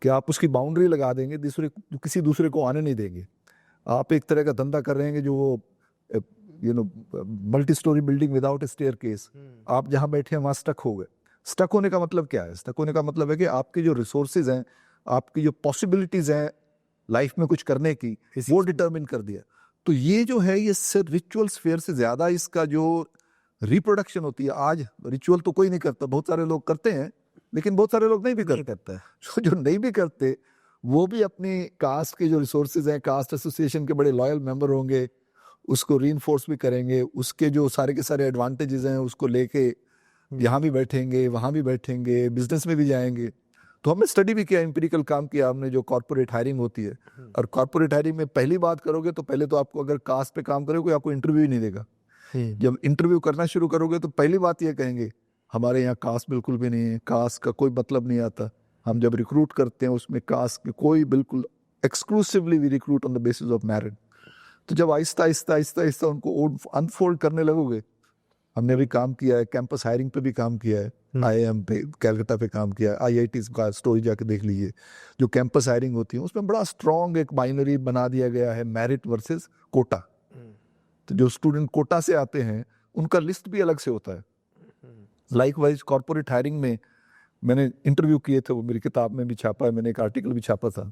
कि आप उसकी बाउंड्री लगा देंगे, किसी दूसरे को आने नहीं देंगे। आप एक तरह का धंधा कर रहे हैं जो वो मल्टी स्टोरी बिल्डिंग विदाउट ए स्टेयरकेस, आप जहाँ बैठे हैं वहाँ स्टक हो गए। स्टक होने का मतलब क्या है? स्टक होने का मतलब है कि आपके जो रिसोर्सेज हैं, आपकी जो पॉसिबिलिटीज़ हैं लाइफ में कुछ करने की, वो डिटर्मिन कर दिया। तो ये जो है ये सिर्फ रिचुअल स्फीयर से ज़्यादा इसका जो रिप्रोडक्शन होती है, आज रिचुअल तो कोई नहीं करता, बहुत सारे लोग करते हैं लेकिन बहुत सारे लोग नहीं भी करते हैं। जो नहीं भी करते वो भी अपनी कास्ट के जो रिसोर्सेज हैं, कास्ट एसोसिएशन के बड़े लॉयल मेंबर होंगे, उसको रीइंफोर्स भी करेंगे, उसके जो सारे के सारे एडवांटेजेस हैं उसको लेके यहाँ भी बैठेंगे, वहाँ भी बैठेंगे, बिजनेस में भी जाएंगे। तो हमने स्टडी भी किया, एम्पिरिकल काम किया हमने, जो कॉर्पोरेट हायरिंग होती है। और कॉर्पोरेट हायरिंग में पहली बात करोगे तो पहले तो आपको, अगर कास्ट पे काम करोगे, आपको इंटरव्यू ही नहीं देगा। जब इंटरव्यू करना शुरू करोगे तो पहली बात ये कहेंगे, हमारे यहाँ कास्ट बिल्कुल भी नहीं है, कास्ट का कोई मतलब नहीं आता। हम जब रिक्रूट करते हैं उसमें कास्ट के कोई बिल्कुल, exclusively we recruit on the basis of merit. तो जब आहिस्ता आहिस्ता आहिस्ता आहिस्ता उनको अनफोल्ड करने लगोगे, हमने भी काम किया है, कैंपस हायरिंग पे भी काम किया है, IIM पे, कैलकाटा पे काम किया है, IIT का स्टोरी जाके देख लीजिए। जो कैंपस हायरिंग होती है उसमें बड़ा स्ट्रॉन्ग एक बाइनरी बना दिया गया है, मेरिट वर्सेस कोटा। तो जो स्टूडेंट कोटा से आते हैं उनका लिस्ट भी अलग से होता है। लाइकवाइज कॉर्पोरेट हायरिंग में मैंने इंटरव्यू किए थे, वो मेरी किताब में भी छापा है, मैंने एक आर्टिकल भी छापा था।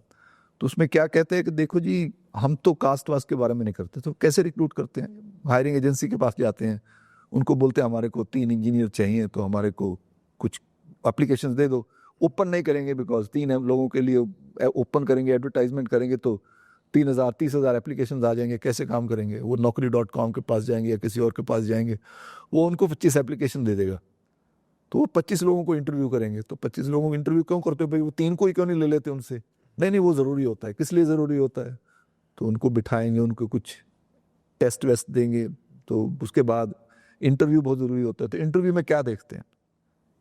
तो उसमें क्या कहते हैं कि देखो जी, हम तो कास्ट वास्ट के बारे में नहीं करते, तो कैसे रिक्रूट करते हैं? हायरिंग एजेंसी के पास जाते हैं, उनको बोलते हैं हमारे को 3 इंजीनियर चाहिए, तो हमारे को कुछ एप्लीकेशंस दे दो। ओपन नहीं करेंगे, बिकॉज 3 लोगों के लिए ओपन करेंगे, एडवर्टाइजमेंट करेंगे तो 30,000 एप्लीकेशंस आ जाएंगे, कैसे काम करेंगे? वो naukri.com के पास जाएंगे या किसी और के पास जाएंगे, वो उनको 25 एप्लीकेशन दे देगा, तो वो 25 लोगों को इंटरव्यू करेंगे। तो 25 लोगों को इंटरव्यू क्यों करते हो भाई? वो 3 को ही क्यों नहीं ले लेते उनसे? नहीं, वो ज़रूरी होता है। किस लिए ज़रूरी होता है? तो उनको बिठाएंगे, उनको कुछ टेस्ट वेस्ट देंगे, तो उसके बाद इंटरव्यू बहुत ज़रूरी होता है। तो इंटरव्यू में क्या देखते हैं?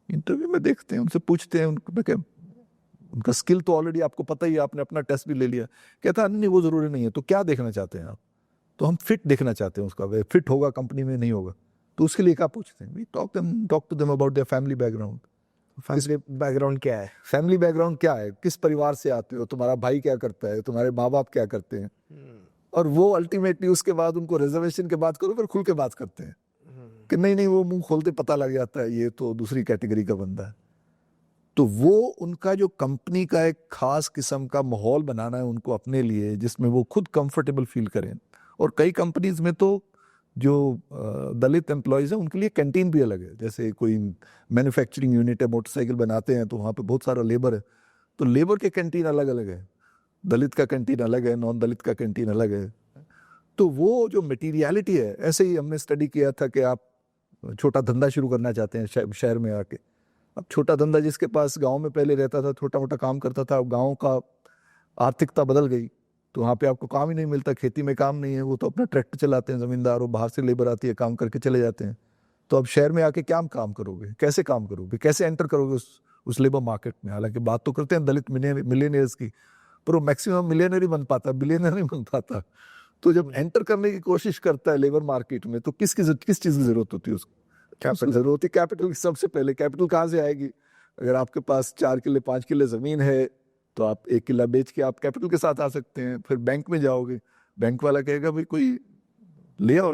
इंटरव्यू में देखते हैं, उनसे पूछते हैं, उनका स्किल तो ऑलरेडी आपको पता ही है, आपने अपना टेस्ट भी ले लिया। कहता है नहीं, वो ज़रूरी नहीं है। तो क्या देखना चाहते हैं आप? तो हम फिट देखना चाहते हैं उसका, वे फिट होगा कंपनी में, नहीं होगा। तो उसके लिए क्या पूछते हैं? We talk to them about their family background. Family background क्या है? फैमिली बैकग्राउंड क्या है? किस परिवार से आते हो? तुम्हारा भाई क्या करता है? तुम्हारे माँ बाप क्या करते हैं? और वो अल्टीमेटली उसके बाद उनको रिजर्वेशन के बात करो, फिर खुल के बात करते हैं कि नहीं, वो मुंह खोलते पता लग जाता है ये तो दूसरी कैटेगरी का बंदा है। तो वो उनका जो कंपनी का एक खास किस्म का माहौल बनाना है उनको अपने लिए, जिसमें वो खुद कंफर्टेबल फील करें। और कई कंपनीज में तो जो दलित एम्प्लॉयज़ हैं उनके लिए कैंटीन भी अलग है। जैसे कोई मैन्युफैक्चरिंग यूनिट है, मोटरसाइकिल बनाते हैं, तो वहाँ पे बहुत सारा लेबर है, तो लेबर के कैंटीन अलग अलग है, दलित का कैंटीन अलग है, नॉन दलित का कैंटीन अलग है। तो वो जो मटीरियलिटी है, ऐसे ही हमने स्टडी किया था कि आप छोटा धंधा शुरू करना चाहते हैं शहर में आके। अब छोटा धंधा, जिसके पास गांव में पहले रहता था, छोटा मोटा काम करता था, अब गांव का आर्थिकता बदल गई, तो वहाँ पे आपको काम ही नहीं मिलता, खेती में काम नहीं है, वो तो अपना ट्रैक्टर चलाते हैं ज़मींदार, और बाहर से लेबर आती है, काम करके चले जाते हैं। तो अब शहर में आके क्या काम करोगे? कैसे काम करोगे? कैसे एंटर करोगे उस लेबर मार्केट में? हालांकि बात तो करते हैं दलित मिलियनियर्स की, पर वो मैक्सिमम मिलियनर ही बन पाता, बिलियनर नहीं बन पाता। तो जब एंटर करने की कोशिश करता है लेबर मार्केट में, तो किस चीज़ की ज़रूरत होती है उसको? कैपिटल ज़रूरत होती है। कैपिटल सबसे पहले कैपिटल कहाँ से आएगी? अगर आपके पास 4 किले 5 किले ज़मीन है, तो आप 1 किला बेच के आप कैपिटल के साथ आ सकते हैं। फिर बैंक में जाओगे, बैंक वाला कहेगा भाई कोई ले आओ,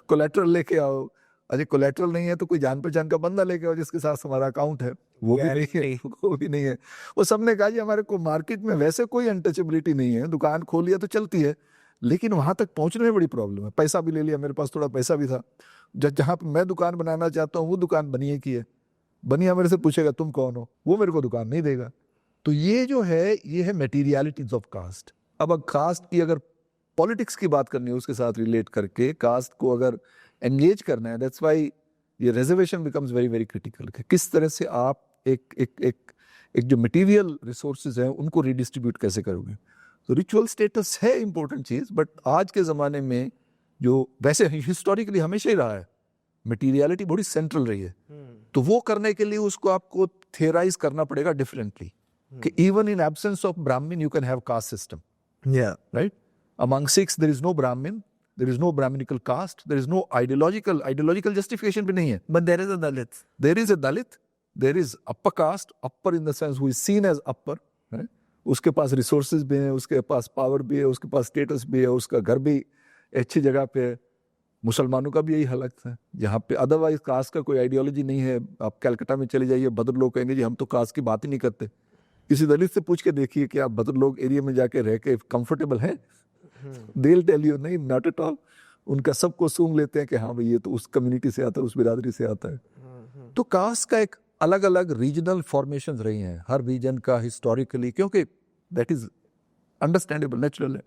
कोलेट्रल लेके आओ। अरे कोलेट्रल नहीं है तो कोई जान पहचान का बंदा लेके आओ जिसके साथ हमारा अकाउंट है, वो भी नहीं है, वो भी नहीं है। वो सबने कहा जी हमारे को मार्केट में वैसे कोई अनटचेबिलिटी नहीं है, दुकान खोल लिया तो चलती है, लेकिन वहां तक पहुंचने में बड़ी प्रॉब्लम है। पैसा भी ले लिया, मेरे पास थोड़ा पैसा भी था, जहाँ पे मैं दुकान बनाना चाहता हूँ वो दुकान बनिए की है, बनिया मेरे से पूछेगा तुम कौन हो, वो मेरे को दुकान नहीं देगा। तो ये जो है, ये है मटीरियलिटीज ऑफ कास्ट। अब कास्ट की अगर पॉलिटिक्स की बात करनी है उसके साथ रिलेट करके, कास्ट को अगर एंगेज करना है, दैट्स व्हाई ये reservation becomes very very critical. किस तरह से आप एक जो मटेरियल रिसोर्सेज हैं उनको रिडिस्ट्रीब्यूट कैसे करोगे। तो रिचुअल स्टेटस है इंपॉर्टेंट चीज़, बट आज के ज़माने में जो वैसे हिस्टोरिकली हमेशा ही रहा है, मटीरियलिटी बड़ी सेंट्रल रही है। तो वो करने के लिए उसको आपको थियराइज करना पड़ेगा डिफरेंटली, कि even in absence of Brahmin you can have caste system, right? Among Sikhs there is no Brahmin, there is no Brahminical caste, there is no ideological justification भी नहीं है, but there is a Dalit. There is a Dalit, there is upper caste, upper in the sense who is seen as upper, right? उसके पास resources भी हैं, उसके पास power भी है, उसके पास status भी है, उसका घर भी अच्छी जगह पे है। मुसलमानों का भी यही हालत है, जहाँ पे अदरवाइज कास्ट का कोई आइडियोलॉजी नहीं है। आप कलकत्ता में चले जाइए, बदर लोग कहेंगे जी हम तो कास्ट की बात ही नहीं करते। किसी दलित से पूछ के देखिए कि आप बदर लोग एरिया में जाके रह के कंफर्टेबल हैं? They'll tell you नहीं, not at all। उनका सबको सूंघ लेते हैं कि हाँ भाई ये तो उस कम्युनिटी से आता है, उस बिरादरी से आता है। तो कास्ट का एक अलग अलग रीजनल फॉर्मेशन रही हैं, हर रीजन का हिस्टोरिकली, क्योंकि दैट इज अंडरस्टैंडेबल, नेचुरल है।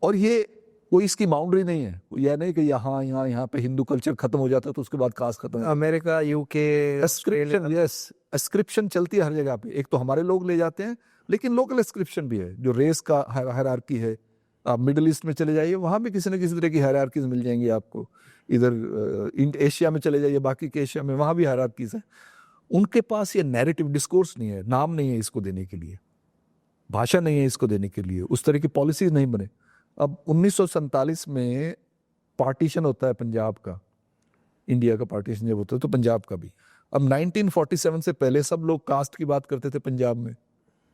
और ये कोई इसकी बाउंड्री नहीं है, यह नहीं कि यहाँ पे हिंदू कल्चर खत्म हो जाता है तो उसके बाद कास्ट खत्म है। America, UK, ascription, yes, ascription चलती है हर जगह पे। एक तो हमारे लोग ले जाते हैं, लेकिन लोकल एस्क्रिप्शन भी है, जो रेस का हायरार्की है। आप मिडिल ईस्ट में चले जाइए, वहाँ भी किसी न किसी तरह की हायरार्कीज मिल जाएंगी आपको। इधर एशिया में चले जाइए, बाकी के एशिया में, वहाँ भी हायरार्कीज है। उनके पास ये नैरेटिव डिस्कोर्स नहीं है, नाम नहीं है इसको देने के लिए, भाषा नहीं है इसको देने के लिए, उस तरह की पॉलिसीज नहीं बने। अब 1947 में पार्टीशन होता है पंजाब का, इंडिया का पार्टीशन जब होता है तो पंजाब का भी। अब 1947 से पहले सब लोग कास्ट की बात करते थे पंजाब में,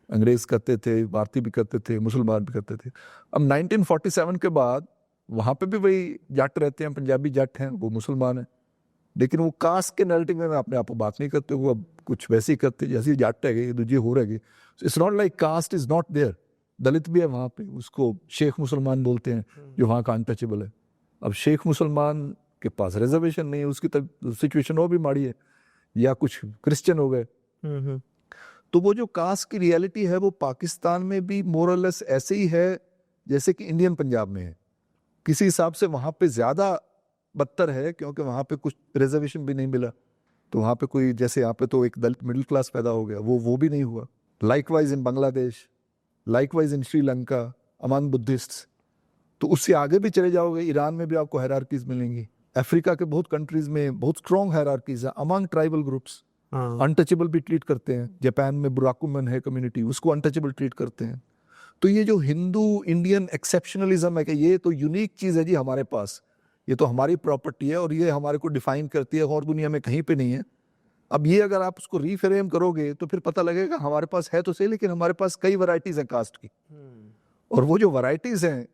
अंग्रेज करते थे, भारतीय भी करते थे, मुसलमान भी करते थे। अब 1947 के बाद वहाँ पे भी वही जट रहते हैं, पंजाबी जट हैं, वो मुसलमान हैं, लेकिन वो कास्ट के नैरेटिव में अपने आप को बात नहीं करते, वो अब कुछ वैसे ही करते जैसे जट है, दूजे हो रहे। It's not like caste is not there. Dalit भी है वहाँ पे, उसको शेख मुसलमान बोलते हैं, जो वहाँ का अनटचेबल है। अब शेख मुसलमान के पास रिजर्वेशन नहीं है, उसकी सिचुएशन और भी माड़ी है, या कुछ क्रिश्चियन हो गए। तो वो जो कास्ट की रियलिटी है वो पाकिस्तान में भी मोरलेस ऐसे ही है जैसे कि इंडियन पंजाब में है। किसी हिसाब से वहाँ पे ज़्यादा बदतर है, क्योंकि वहाँ पे कुछ रिजर्वेशन भी नहीं मिला। तो वहाँ पे कोई, जैसे यहाँ पे तो एक दलित मिडिल क्लास पैदा हो गया, वो भी नहीं हुआ। Likewise in Bangladesh, likewise in Sri Lanka among Buddhists. तो उससे आगे भी चले जाओगे, ईरान में भी आपको हायरार्कीज मिलेंगी। अफ्रीका के बहुत कंट्रीज में बहुत स्ट्रॉन्ग हायरार्कीज है अमंग ट्राइबल ग्रुप्स। अनटचेबल भी ट्रीट करते हैं। जापान में बुराकुमन है कम्युनिटी, उसको अनटचेबल ट्रीट करते हैं। तो ये जो हिंदू इंडियन एक्सेप्शनलिज्म है कि ये तो यूनिक चीज़ है जी हमारे पास, ये तो हमारी प्रॉपर्टी है और ये हमारे को डिफाइन करती है, और दुनिया में कहीं पे नहीं है। अब ये अगर आप उसको रीफ्रेम करोगे तो फिर पता लगेगा हमारे पास है तो सही, लेकिन हमारे पास कई वैरायटीज हैं कास्ट की। और वो जो वैरायटीज हैं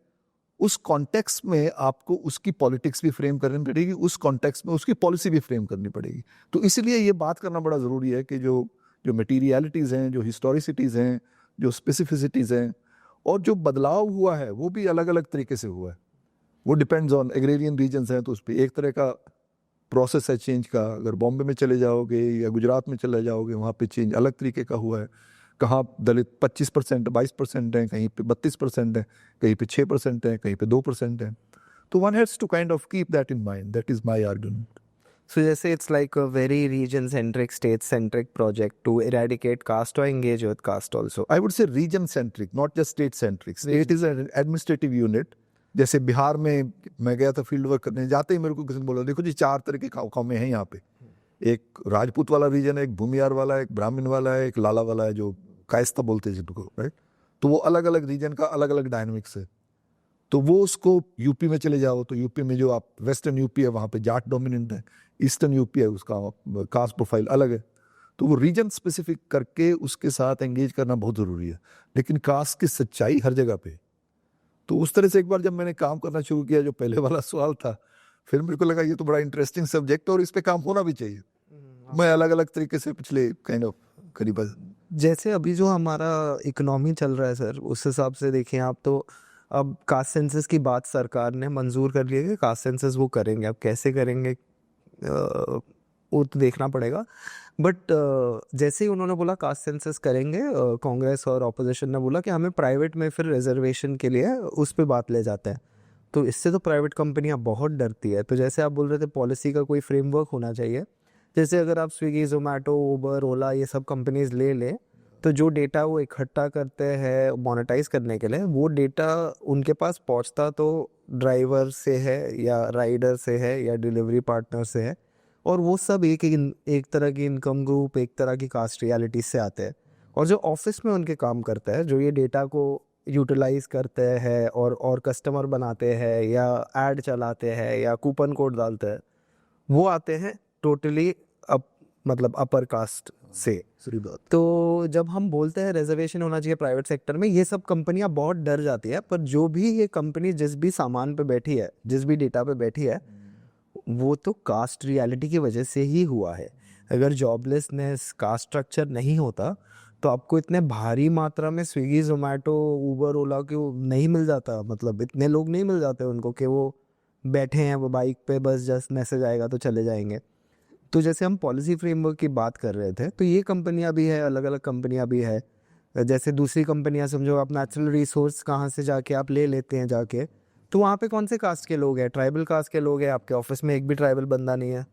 उस कॉन्टेक्स्ट में आपको उसकी पॉलिटिक्स भी फ्रेम करनी पड़ेगी, उस कॉन्टेक्स्ट में उसकी पॉलिसी भी फ्रेम करनी पड़ेगी। तो इसलिए ये बात करना बड़ा ज़रूरी है कि जो मटीरियलिटीज़ हैं, जो हिस्टोरिसिटीज़ हैं, जो स्पेसिफिसिटीज़ हैं, और जो बदलाव हुआ है वो भी अलग अलग तरीके से हुआ है। वो डिपेंड्स ऑन एग्रेरियन रीजन्स हैं, तो उस पर एक तरह का प्रोसेस है चेंज का। अगर बॉम्बे में चले जाओगे या गुजरात में चले जाओगे, वहाँ पे चेंज अलग तरीके का हुआ है। कहाँ दलित 25%, 22% हैं, कहीं पे 32% हैं, कहीं पे 6% हैं, कहीं पे 2% हैं। तो one has to kind of keep that in mind, that is my argument. So जैसे it's like a very region centric, state centric project to eradicate caste or engage with caste also. I would say region centric, not just state centric. State is an administrative unit. जैसे बिहार में मैं गया था फील्ड वर्क करने, जाते ही मेरे को किसी ने बोला देखो जी 4 तरह के कौमें हैं यहाँ पे। एक राजपूत वाला रीजन है, एक भूमियार वाला है, एक ब्राह्मण वाला है, एक लाला वाला है, जो कायस्ता बोलते हैं जिनको, राइट। तो वो अलग अलग रीजन का अलग अलग डायनामिक्स है। तो वो उसको यूपी में चले जाओ तो यूपी में जो आप वेस्टर्न यूपी है वहाँ पे जाट डोमिनेंट है, ईस्टर्न यूपी है उसका कास्ट प्रोफाइल अलग है। तो वो रीजन स्पेसिफिक करके उसके साथ एंगेज करना बहुत ज़रूरी है, लेकिन कास्ट की सच्चाई हर जगह पे। तो उस तरह से एक बार जब मैंने काम करना शुरू किया, जो पहले वाला सवाल था, फिर मेरे को लगा ये तो बड़ा इंटरेस्टिंग सब्जेक्ट है और इस पे काम होना भी चाहिए। मैं अलग अलग तरीके से पिछले काइंड ऑफ करीब, जैसे अभी जो हमारा इकोनॉमी चल रहा है सर, उस हिसाब से देखें आप, तो अब कास्ट सेंसस की बात सरकार ने मंजूर कर लिया कि कास्ट सेंसस वो करेंगे। अब कैसे करेंगे वो तो देखना पड़ेगा। बट जैसे ही उन्होंने बोला कास्ट सेंसस करेंगे, कांग्रेस और ऑपोजिशन ने बोला कि हमें प्राइवेट में फिर रिजर्वेशन के लिए उस पर बात ले जाते हैं। तो इससे तो प्राइवेट कंपनियां बहुत डरती है। तो जैसे आप बोल रहे थे पॉलिसी का कोई फ्रेमवर्क होना चाहिए। जैसे अगर आप स्विगी, जोमेटो, उबर, ओला ये सब कंपनीज ले तो जो डेटा वो इकट्ठा करते हैं मोनेटाइज करने के लिए, वो डेटा उनके पास पहुंचता तो ड्राइवर से है या राइडर से है या डिलीवरी पार्टनर से है, और वो सब एक तरह की इनकम ग्रुप, एक तरह की कास्ट रियलिटी से आते हैं। और जो ऑफिस में उनके काम करते हैं, जो ये डेटा को यूटिलाइज करते हैं और कस्टमर बनाते हैं या ऐड चलाते हैं या कूपन कोड डालते हैं, वो आते हैं टोटली मतलब अपर कास्ट से। तो जब हम बोलते हैं रिजर्वेशन होना चाहिए प्राइवेट सेक्टर में, ये सब कंपनियां बहुत डर जाती है। पर जो भी ये कंपनी जिस भी सामान पे बैठी है, जिस भी डेटा पे बैठी है, वो तो कास्ट रियलिटी की वजह से ही हुआ है। अगर जॉबलेसनेस, कास्ट स्ट्रक्चर नहीं होता तो आपको इतने भारी मात्रा में स्विगी, जोमेटो, उबर, ओला को नहीं मिल जाता। मतलब इतने लोग नहीं मिल जाते उनको कि वो बैठे हैं वो बाइक पे, बस जस्ट मैसेज आएगा तो चले जाएंगे। तो जैसे हम पॉलिसी फ्रेमवर्क की बात कर रहे थे, तो ये कंपनियां भी है, अलग अलग कंपनियां भी है। जैसे दूसरी कंपनियां समझो आप नेचुरल रिसोर्स कहाँ से जाके आप ले लेते हैं जाके, तो वहाँ पे कौन से कास्ट के लोग हैं? ट्राइबल कास्ट के लोग हैं, आपके ऑफिस में एक भी ट्राइबल बंदा नहीं है।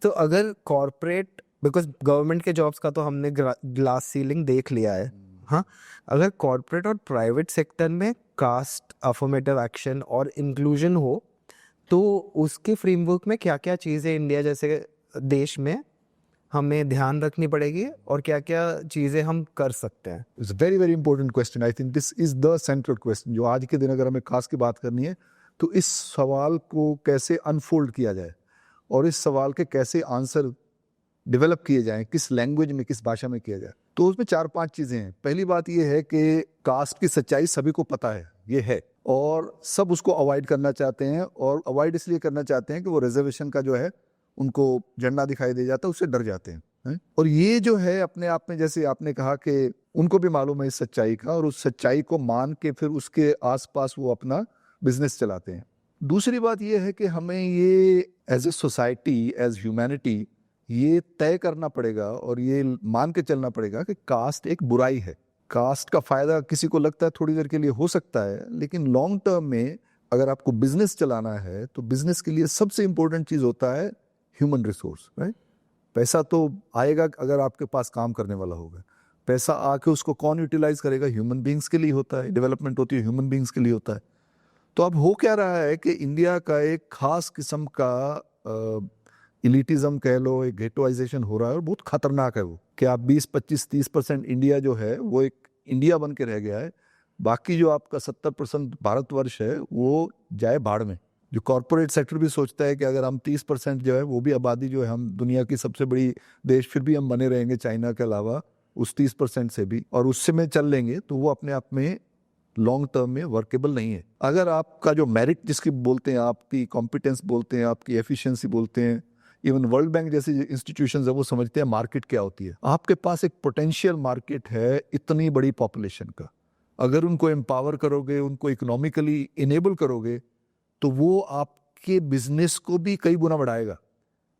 तो अगर कॉर्पोरेट, बिकॉज गवर्नमेंट के जॉब्स का तो हमने ग्लास सीलिंग देख लिया है, हाँ, अगर कॉर्पोरेट और प्राइवेट सेक्टर में कास्ट अफर्मेटिव एक्शन और इंक्लूजन हो, तो उसके फ्रेमवर्क में क्या क्या चीज़ें इंडिया जैसे देश में हमें ध्यान रखनी पड़ेगी और क्या क्या चीज़ें हम कर सकते हैं? It's very very important question. I think this is the central question जो आज के दिन अगर हमें कास्ट की बात करनी है तो इस सवाल को कैसे अनफोल्ड किया जाए और इस सवाल के कैसे आंसर डेवलप किए जाएं, किस लैंग्वेज में, किस भाषा में किया जाए। तो उसमें 4-5 चीज़ें हैं। पहली बात ये है कि कास्ट की सच्चाई सभी को पता है, ये है, और सब उसको अवॉइड करना चाहते हैं, और अवॉइड इसलिए करना चाहते हैं कि वो रिजर्वेशन का जो है उनको झंडा दिखाई दे जाता है, उससे डर जाते हैं। और ये जो है अपने आप में, जैसे आपने कहा कि उनको भी मालूम है इस सच्चाई का, और उस सच्चाई को मान के फिर उसके आसपास वो अपना बिजनेस चलाते हैं। दूसरी बात ये है कि हमें ये as a society, as humanity, ये तय करना पड़ेगा और ये मान के चलना पड़ेगा कि कास्ट एक बुराई है। कास्ट का फायदा किसी को लगता है थोड़ी देर के लिए हो सकता है, लेकिन लॉन्ग टर्म में अगर आपको बिजनेस चलाना है तो बिजनेस के लिए सबसे इंपॉर्टेंट चीज होता है ह्यूमन रिसोर्स, राइट। पैसा तो आएगा अगर आपके पास काम करने वाला होगा, पैसा आके उसको कौन यूटिलाइज करेगा? ह्यूमन बींग्स के लिए होता है, डेवलपमेंट होती है ह्यूमन बींग्स के लिए होता है। तो अब हो क्या रहा है कि इंडिया का एक खास किस्म का इलिटिज्म कह लो, एक गेटोइजेशन हो रहा है, और बहुत खतरनाक है वो, कि आप 20-25-30% इंडिया जो है वो एक इंडिया बन के रह गया है, बाकी जो आपका 70% भारतवर्ष है वो जाए भाड़ में। जो कॉर्पोरेट सेक्टर भी सोचता है कि अगर हम 30% जो है वो भी आबादी जो है, हम दुनिया की सबसे बड़ी देश फिर भी हम बने रहेंगे चाइना के अलावा उस 30% से भी, और उससे में चल लेंगे, तो वो अपने आप में लॉन्ग टर्म में वर्केबल नहीं है। अगर आपका जो मेरिट जिसकी बोलते हैं, आपकी कॉम्पिटेंस बोलते हैं, आपकी एफिशिएंसी बोलते हैं, इवन वर्ल्ड बैंक जैसी इंस्टीट्यूशंस है वो समझते हैं मार्केट क्या होती है। आपके पास एक पोटेंशियल मार्केट है इतनी बड़ी पॉपुलेशन का, अगर उनको एम्पावर करोगे, उनको इकोनॉमिकली इनेबल करोगे, तो वो आपके बिजनेस को भी कई गुना बढ़ाएगा।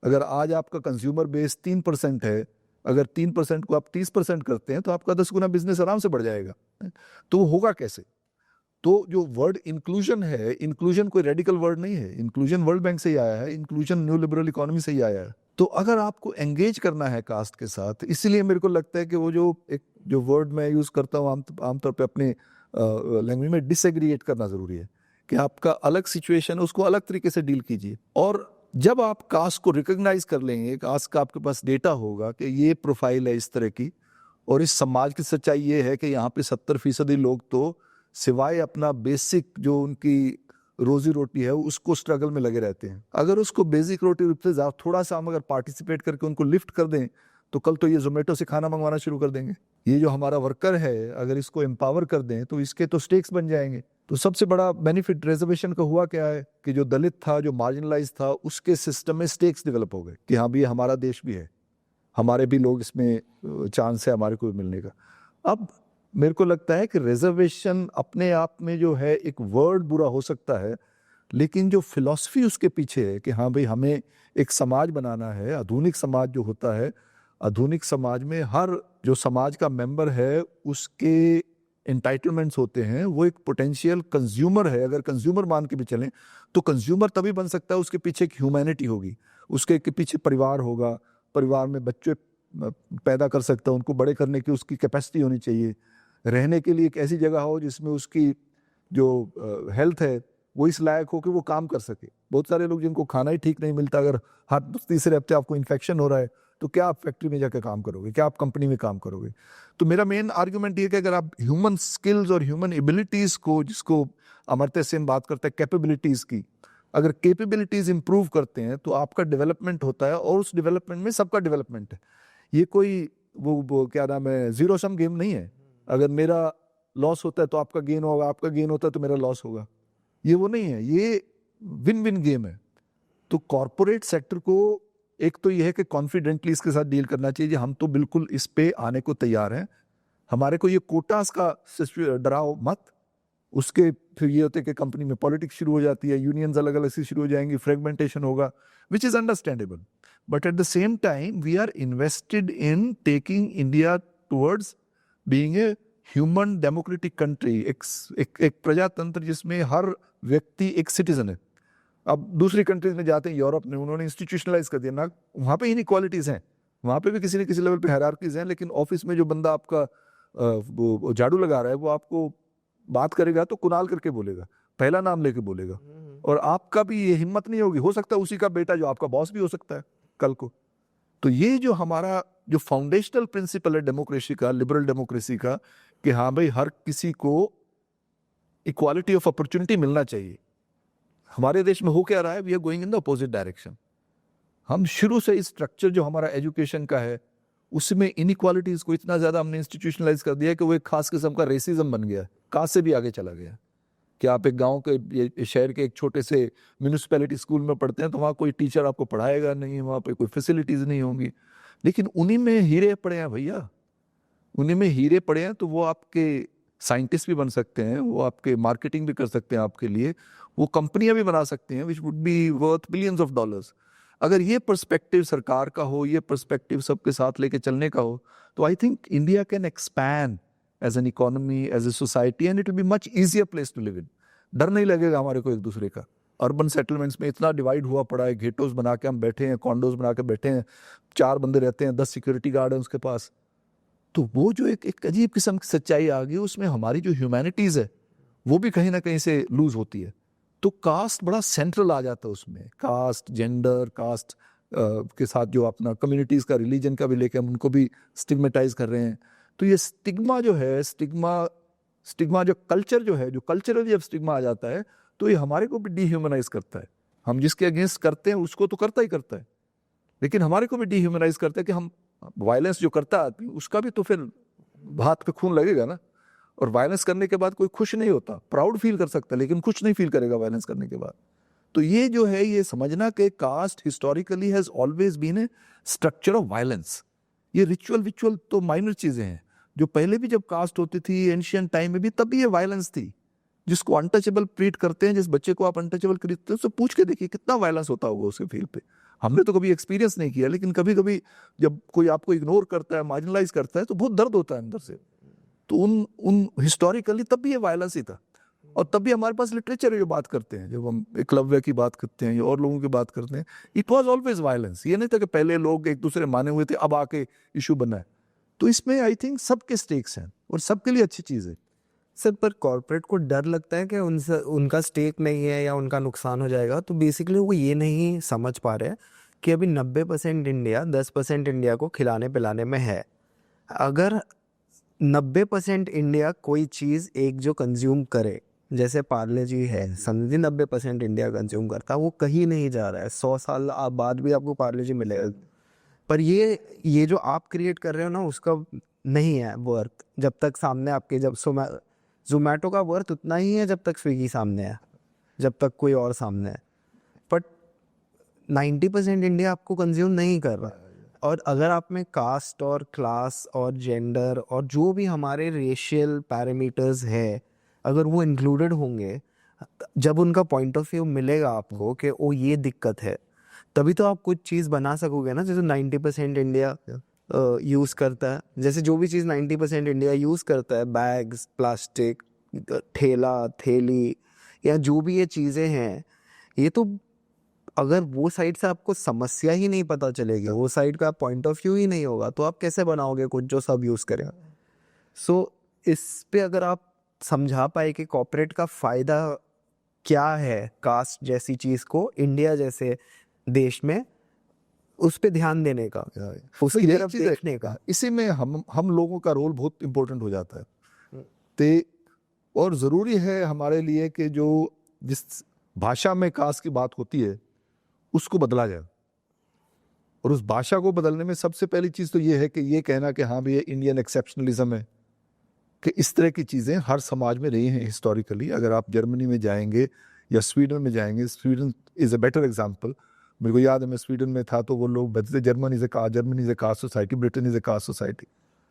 अगर आज आपका कंज्यूमर बेस 3% है, अगर 3% को आप 30% करते हैं तो आपका 10 गुना बिजनेस आराम से बढ़ जाएगा। तो वो होगा कैसे? तो जो वर्ड इंक्लूजन है, इंक्लूजन कोई रेडिकल वर्ड नहीं है, इंक्लूजन वर्ल्ड बैंक से ही आया है, इंक्लूजन न्यू लिबरल इकोनॉमी से ही आया है। तो अगर आपको एंगेज करना है कास्ट के साथ, इसीलिए मेरे को लगता है कि वो जो वर्ड मैं यूज करता हूँ आमतौर पे अपने लैंग्वेज में, डिसएग्रीगेट करना जरूरी है, कि आपका अलग सिचुएशन है उसको अलग तरीके से डील कीजिए। और जब आप कास्ट को रिकॉग्नाइज कर लेंगे, कास्ट का आपके पास डेटा होगा कि ये प्रोफाइल है इस तरह की, और इस समाज की सच्चाई ये है कि यहाँ पे 70% लोग तो सिवाय अपना बेसिक जो उनकी रोजी रोटी है उसको स्ट्रगल में लगे रहते हैं। अगर उसको बेसिक रोटी से थोड़ा सा हम अगर पार्टिसिपेट करके उनको लिफ्ट कर दें, तो कल तो ये जोमेटो से खाना मंगवाना शुरू कर देंगे। ये जो हमारा वर्कर है, अगर इसको एम्पावर कर दें तो इसके तो स्टेक्स बन जाएंगे। तो सबसे बड़ा बेनिफिट रिजर्वेशन का हुआ क्या है कि जो दलित था, जो मार्जिनलाइज था, उसके सिस्टम में स्टेक्स डेवलप हो गए कि हाँ भी हमारा देश भी है, हमारे भी लोग इसमें चांस है हमारे को मिलने का। अब मेरे को लगता है कि रिजर्वेशन अपने आप में जो है एक वर्ड बुरा हो सकता है, लेकिन जो फिलॉसफी उसके पीछे है कि हाँ भाई हमें एक समाज बनाना है, आधुनिक समाज जो होता है, आधुनिक समाज में हर जो समाज का मेंबर है उसके एंटाइटलमेंट्स होते हैं, वो एक पोटेंशियल कंज्यूमर है। अगर कंज्यूमर मान के भी चलें तो कंज्यूमर तभी बन सकता है, उसके पीछे एक ह्यूमैनिटी होगी, उसके पीछे परिवार होगा, परिवार में बच्चे पैदा कर सकता है, उनको बड़े करने की उसकी कैपेसिटी होनी चाहिए, रहने के लिए एक ऐसी जगह हो जिसमें उसकी जो हेल्थ है वो इस लायक हो कि वो काम कर सके। बहुत सारे लोग जिनको खाना ही ठीक नहीं मिलता, अगर हर तीसरे हफ्ते आपको इन्फेक्शन हो रहा है, तो क्या आप फैक्ट्री में जाकर काम करोगे, क्या आप कंपनी में काम करोगे? तो मेरा मेन आर्ग्यूमेंट ये कि अगर आप ह्यूमन स्किल्स और ह्यूमन एबिलिटीज को, जिसको अमर्त्य सेन बात करते हैं कैपेबिलिटीज की, अगर कैपेबिलिटीज इंप्रूव करते हैं तो आपका डेवलपमेंट होता है, और उस डेवलपमेंट में सबका डेवलपमेंट है। ये कोई वो क्या नाम है, जीरो सम गेम नहीं है। अगर मेरा लॉस होता है तो आपका गेन होगा, आपका गेन होता है तो मेरा लॉस होगा, ये वो नहीं है, ये विन विन गेम है। तो कॉर्पोरेट सेक्टर को एक तो ये है कि कॉन्फिडेंटली इसके साथ डील करना चाहिए, हम तो बिल्कुल इस पे आने को तैयार हैं, हमारे को ये कोटास का डराओ मत। उसके फिर ये होते कि कंपनी में पॉलिटिक्स शुरू हो जाती है, यूनियंस अलग अलग से शुरू हो जाएंगी, फ्रेगमेंटेशन होगा, which is understandable, but at the same time we are invested in taking India towards being a human democratic country, एक प्रजातंत्र जिसमें हर व्यक्ति एक सिटीजन है। अब दूसरी कंट्रीज में जाते हैं, यूरोप में उन्होंने इंस्टीट्यूशनलाइज कर दिया ना, वहाँ पे इनइक्वालिटीज हैं, वहाँ पे भी किसी न किसी लेवल पे हायरार्कीज हैं, लेकिन ऑफिस में जो बंदा आपका वो झाड़ू लगा रहा है वो आपको बात करेगा तो कुणाल करके बोलेगा, पहला नाम लेके बोलेगा, और आपका भी ये हिम्मत नहीं होगी, हो सकता है उसी का बेटा जो आपका बॉस भी हो सकता है कल को। तो ये जो हमारा जो फाउंडेशनल प्रिंसिपल है डेमोक्रेसी का, लिबरल डेमोक्रेसी का, कि हाँ भाई हर किसी को इक्वालिटी ऑफ अपॉर्चुनिटी मिलना चाहिए, हमारे देश में हो क्या रहा है, we are going in the opposite direction. हम शुरू से इस स्ट्रक्चर जो हमारा एजुकेशन का है उसमें इनइक्वालिटीज को इतना ज्यादा हमने इंस्टीट्यूशनलाइज कर दिया है कि वो एक खास किस्म का रेसिज्म बन गया है, कास्ट से भी आगे चला गया। कि आप एक गांव के शहर के एक छोटे से म्यूनिसिपैलिटी स्कूल में पढ़ते हैं तो वहाँ कोई टीचर आपको पढ़ाएगा नहीं, वहाँ पे कोई फैसिलिटीज नहीं होंगी, लेकिन उन्हीं में हीरे पड़े हैं भैया, उन्हीं में हीरे पड़े हैं, तो वो आपके साइंटिस्ट भी बन सकते हैं, वो आपके मार्केटिंग भी कर सकते हैं आपके लिए, वो कंपनियां भी बना सकते हैं which would be worth billions of dollars. अगर ये पर्सपेक्टिव सरकार का हो, ये पर्सपेक्टिव सबके साथ लेके चलने का हो, तो I think India can expand as an economy, as a society, and it will be much easier place to live in. डर नहीं लगेगा हमारे को एक दूसरे का। अर्बन सेटलमेंट्स में इतना डिवाइड हुआ पड़ा है, गेटोस बना के हम बैठे हैं, कॉन्डोज बना के बैठे हैं, 4 बंदे रहते हैं, 10 सिक्योरिटी गार्ड हैं उसके पास। तो वो जो एक अजीब किस्म की सच्चाई आ गई, उसमें हमारी जो ह्यूमैनिटीज है वो भी कहीं ना कहीं से लूज होती है। तो कास्ट बड़ा सेंट्रल आ जाता है उसमें, कास्ट, जेंडर, कास्ट के साथ जो अपना कम्युनिटीज का, रिलीजन का भी लेके हम उनको भी स्टिग्मेटाइज कर रहे हैं। तो ये स्टिग्मा जो है, स्टिग्मा जो कल्चर जो है, जो कल्चरली जब स्टिग्मा आ जाता है तो ये हमारे को भी डिह्यूमनाइज करता है। हम जिसके अगेंस्ट करते हैं उसको तो करता ही करता है, लेकिन हमारे को भी डिह्यूमनाइज करता है कि हम वायलेंस जो करता है आदमी, उसका भी तो फिर हाथ पे खून लगेगा ना। और वायलेंस करने के बाद कोई खुश नहीं होता, प्राउड फील कर सकता है लेकिन कुछ नहीं फील करेगा वायलेंस करने के बाद। तो ये जो है, ये समझना कि caste historically has always been a structure of violence. ये रिचुअल तो माइनर चीजें हैं, जो पहले भी जब कास्ट होती थी एंशियंट टाइम में भी, तब भी ये वायलेंस थी। जिसको अनटचेबल ट्रीट करते हैं, जिस बच्चे को आप अनटचेबल खरीदते हैं, उससे पूछ के देखिए कितना वायलेंस होता होगा उसके फील्ड पे। हमने तो कभी एक्सपीरियंस नहीं किया, लेकिन कभी कभी जब कोई आपको इग्नोर करता है, मार्जिनलाइज करता है, तो बहुत दर्द होता है अंदर से। तो उन हिस्टोरिकली तब भी ये वायलेंस ही था, और तब भी हमारे पास लिटरेचर है जो बात करते हैं, जब हम एकलव्य की बात करते हैं या और लोगों की बात करते हैं, इट वॉज ऑलवेज वायलेंस। ये नहीं था कि पहले लोग एक दूसरे माने हुए थे, अब आके इशू बना है। तो इसमें आई थिंक सबके स्टेक्स हैं और सबके लिए अच्छी चीज़ है। सर, पर कॉर्पोरेट को डर लगता है कि उनका स्टेक नहीं है या उनका नुकसान हो जाएगा, तो बेसिकली वो ये नहीं समझ पा रहे हैं कि अभी 90% इंडिया 10% इंडिया को खिलाने पिलाने में है। अगर 90% इंडिया कोई चीज़ एक जो कंज्यूम करे, जैसे पार्ले जी है, समझिए 90% इंडिया कंज्यूम करता, वो कहीं नहीं जा रहा है, 100 साल बाद भी आपको पार्ले जी मिलेगा। पर ये जो आप क्रिएट कर रहे हो ना, उसका नहीं है वर्थ जब तक सामने आपके, जब जोमेटो का वर्थ उतना ही है जब तक स्विगी सामने है, जब तक कोई और सामने है। बट 90% इंडिया आपको कंज्यूम नहीं कर रहा है। और अगर आप में कास्ट और क्लास और जेंडर और जो भी हमारे रेशियल पैरामीटर्स है, अगर वो इंक्लूडेड होंगे, जब उनका पॉइंट ऑफ व्यू मिलेगा आपको कि ओ ये दिक्कत है, तभी तो आप कुछ चीज़ बना सकोगे ना। जैसे 90% इंडिया यूज़ करता है, जैसे जो भी चीज़ 90% इंडिया यूज़ करता है, बैग्स, प्लास्टिक, ठेला, थैली, या जो भी ये चीज़ें हैं, ये तो अगर वो साइड से आपको समस्या ही नहीं पता चलेगी, वो साइड का पॉइंट ऑफ व्यू ही नहीं होगा, तो आप कैसे बनाओगे कुछ जो सब यूज़ करें। सो इस पे अगर आप समझा पाए कि कॉर्पोरेट का फ़ायदा क्या है कास्ट जैसी चीज़ को इंडिया जैसे देश में, उस पे ध्यान देने का, उसकी तरफ देखने का, इसी में हम लोगों का रोल बहुत इम्पोर्टेंट हो जाता है। ते और ज़रूरी है हमारे लिए कि जो जिस भाषा में कास्ट की बात होती है उसको बदला जाए। और उस भाषा को बदलने में सबसे पहली चीज़ तो ये है कि ये कहना कि हाँ भैया इंडियन एक्सेप्शनलिज्म है, कि इस तरह की चीज़ें हर समाज में रही हैं हिस्टोरिकली। अगर आप जर्मनी में जाएंगे या स्वीडन में जाएंगे, Sweden is a better example. मेरे को याद है मैं स्वीडन में था तो वो लोग बताते जर्मनी से caste society, Britain is a caste society.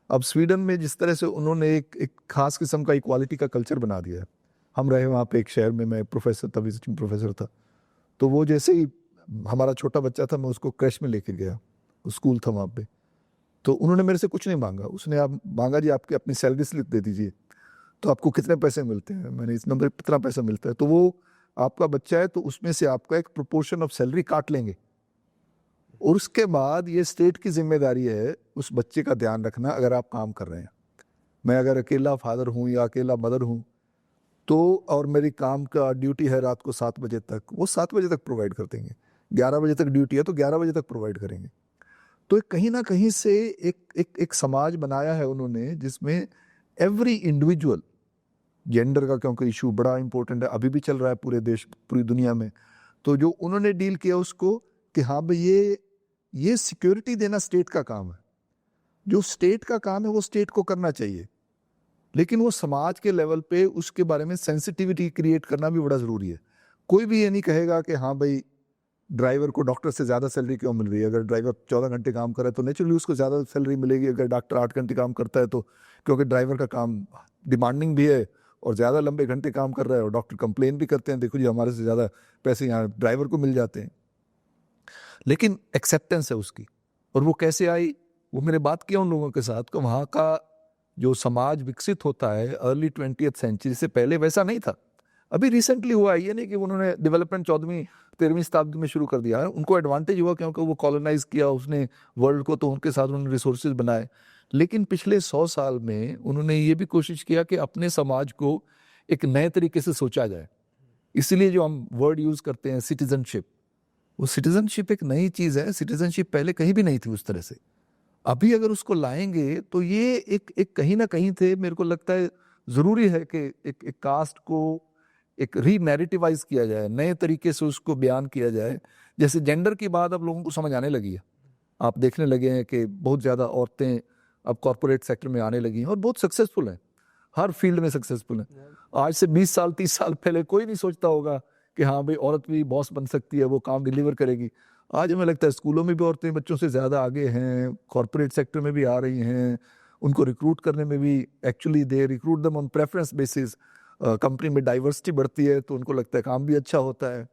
अब स्वीडन में जिस तरह से उन्होंने एक खास किस्म का इक्वालिटी का कल्चर बना दिया है। हम रहे वहाँ पे एक शहर में, मैं प्रोफेसर था, विजिटिंग प्रोफेसर था, तो वो जैसे ही हमारा छोटा बच्चा था मैं उसको क्रैश में लेके गया, स्कूल था वहाँ पे, तो उन्होंने मेरे से कुछ नहीं मांगा, उसने आप मांगा जी आपकी अपनी सैलरी स्लिप दे दीजिए, तो आपको कितने पैसे मिलते हैं, मैंने इस नंबर पे इतना पैसा मिलता है, तो वो आपका बच्चा है तो उसमें से आपका एक प्रोपोर्शन ऑफ सैलरी काट लेंगे, और उसके बाद ये स्टेट की जिम्मेदारी है उस बच्चे का ध्यान रखना अगर आप काम कर रहे हैं। मैं अगर अकेला फादर हूँ या अकेला मदर हूँ तो, और मेरी काम का ड्यूटी है रात को 7 बजे तक, वो 7 बजे तक प्रोवाइड कर देंगे, 11 बजे तक ड्यूटी है तो 11 बजे तक प्रोवाइड करेंगे। तो कहीं ना कहीं से एक समाज बनाया है उन्होंने जिसमें एवरी इंडिविजुअल, जेंडर का क्योंकि इशू बड़ा इंपॉर्टेंट है, अभी भी चल रहा है पूरे देश पूरी दुनिया में, तो जो उन्होंने डील किया उसको कि हाँ भाई ये सिक्योरिटी देना स्टेट का काम है, जो स्टेट का काम है वो स्टेट को करना चाहिए, लेकिन वो समाज के लेवल पे उसके बारे में सेंसिटिविटी क्रिएट करना भी बड़ा ज़रूरी है। कोई भी ये नहीं कहेगा कि हाँ भाई ड्राइवर को डॉक्टर से ज़्यादा सैलरी क्यों मिल रही है, अगर ड्राइवर 14 घंटे काम कर रहा है तो नेचुरली उसको ज़्यादा सैलरी मिलेगी, अगर डॉक्टर 8 घंटे काम करता है तो क्योंकि ड्राइवर का काम डिमांडिंग भी है और ज़्यादा लंबे घंटे काम कर रहा है, और डॉक्टर कंप्लेन भी करते हैं देखो जी हमारे से ज़्यादा पैसे यहाँ ड्राइवर को मिल जाते हैं, लेकिन एक्सेप्टेंस है उसकी। और वो कैसे आई, वो मैंने बात किया उन लोगों के साथ कि वहाँ का जो समाज विकसित होता है अर्ली 20th सेंचुरी से पहले वैसा नहीं था, अभी रिसेंटली हुआ है, ये नहीं कि उन्होंने डेवलपमेंट 14वीं-13वीं शताब्दी में शुरू कर दिया है, उनको एडवांटेज हुआ क्योंकि वो कॉलोनाइज किया उसने वर्ल्ड को, तो उनके साथ उन्होंने रिसोर्सेज बनाए, लेकिन पिछले 100 साल में उन्होंने ये भी कोशिश किया कि अपने समाज को एक नए तरीके से सोचा जाए। इसलिए जो हम वर्ड यूज करते हैं सिटीजनशिप, वो सिटीजनशिप एक नई चीज़ है, सिटीजनशिप पहले कहीं भी नहीं थी उस तरह से। अभी अगर उसको लाएंगे तो ये एक कहीं ना कहीं थे, मेरे को लगता है ज़रूरी है कि एक कास्ट को एक रीनैरेटिवाइज किया जाए, नए तरीके से उसको बयान किया जाए। जैसे जेंडर की बात अब लोगों को समझ आने लगी है, आप देखने लगे हैं कि बहुत ज़्यादा औरतें अब कॉरपोरेट सेक्टर में आने लगी हैं और बहुत सक्सेसफुल हैं, हर फील्ड में सक्सेसफुल हैं। आज से 20 साल 30 साल पहले कोई नहीं सोचता होगा कि हाँ भाई औरत भी बॉस बन सकती है, वो काम डिलीवर करेगी। आज हमें लगता है स्कूलों में भी औरतें बच्चों से ज़्यादा आगे हैं, कॉरपोरेट सेक्टर में भी आ रही हैं, उनको रिक्रूट करने में भी actually they recruit them on preference basis. Company में डाइवर्सिटी बढ़ती है तो उनको लगता है काम भी अच्छा होता है।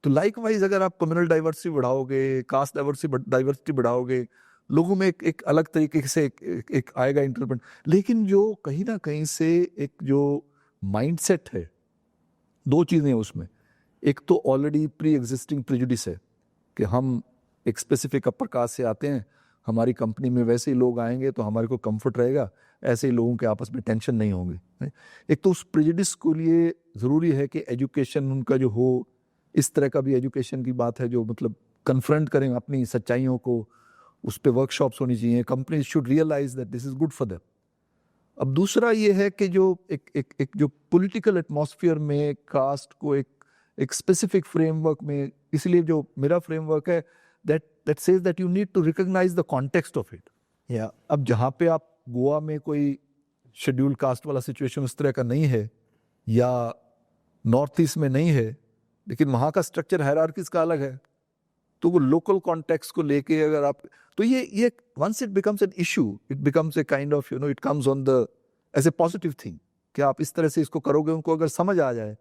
तो लाइकवाइज अगर आप कम्युनल डाइवर्सिटी बढ़ाओगे, कास्ट डाइवर्सिटी बढ़ाओगे, लोगों में एक अलग तरीके से एक आएगा इंटरप्रेट। लेकिन जो कहीं ना कहीं से एक जो माइंडसेट है, दो चीज़ें हैं उसमें, एक तो ऑलरेडी प्री एग्जिस्टिंग प्रेजुडिस है कि हम एक स्पेसिफिक अपर कास्ट से आते हैं, हमारी कंपनी में वैसे ही लोग आएंगे तो हमारे को कंफर्ट रहेगा, ऐसे ही लोगों के आपस में टेंशन नहीं होंगे। एक तो उस प्रेजुडिस के लिए ज़रूरी है कि एजुकेशन उनका जो हो, इस तरह का भी एजुकेशन की बात है जो मतलब कन्फ्रंट करें अपनी सच्चाइयों को, उस पर वर्कशॉप्स होनी चाहिए। Company should realise that this is good for them. अब दूसरा ये है कि जो एक जो पॉलिटिकल एटमॉस्फेयर में कास्ट को एक स्पेसिफिक फ्रेमवर्क में, इसलिए जो मेरा फ्रेमवर्क है that says that you need to recognize the context of it. या अब जहाँ पे आप गोवा में कोई शेड्यूल कास्ट वाला सिचुएशन उस तरह का नहीं है या नॉर्थ ईस्ट में नहीं है, लेकिन वहाँ का स्ट्रक्चर हायरार्कीज का अलग है, तो वो लोकल कॉन्टेक्स्ट को लेके अगर आप, तो ये once it becomes an issue, it becomes a kind of it comes on the as a positive thing कि आप इस तरह से इसको करोगे, उनको अगर समझ आ जाए।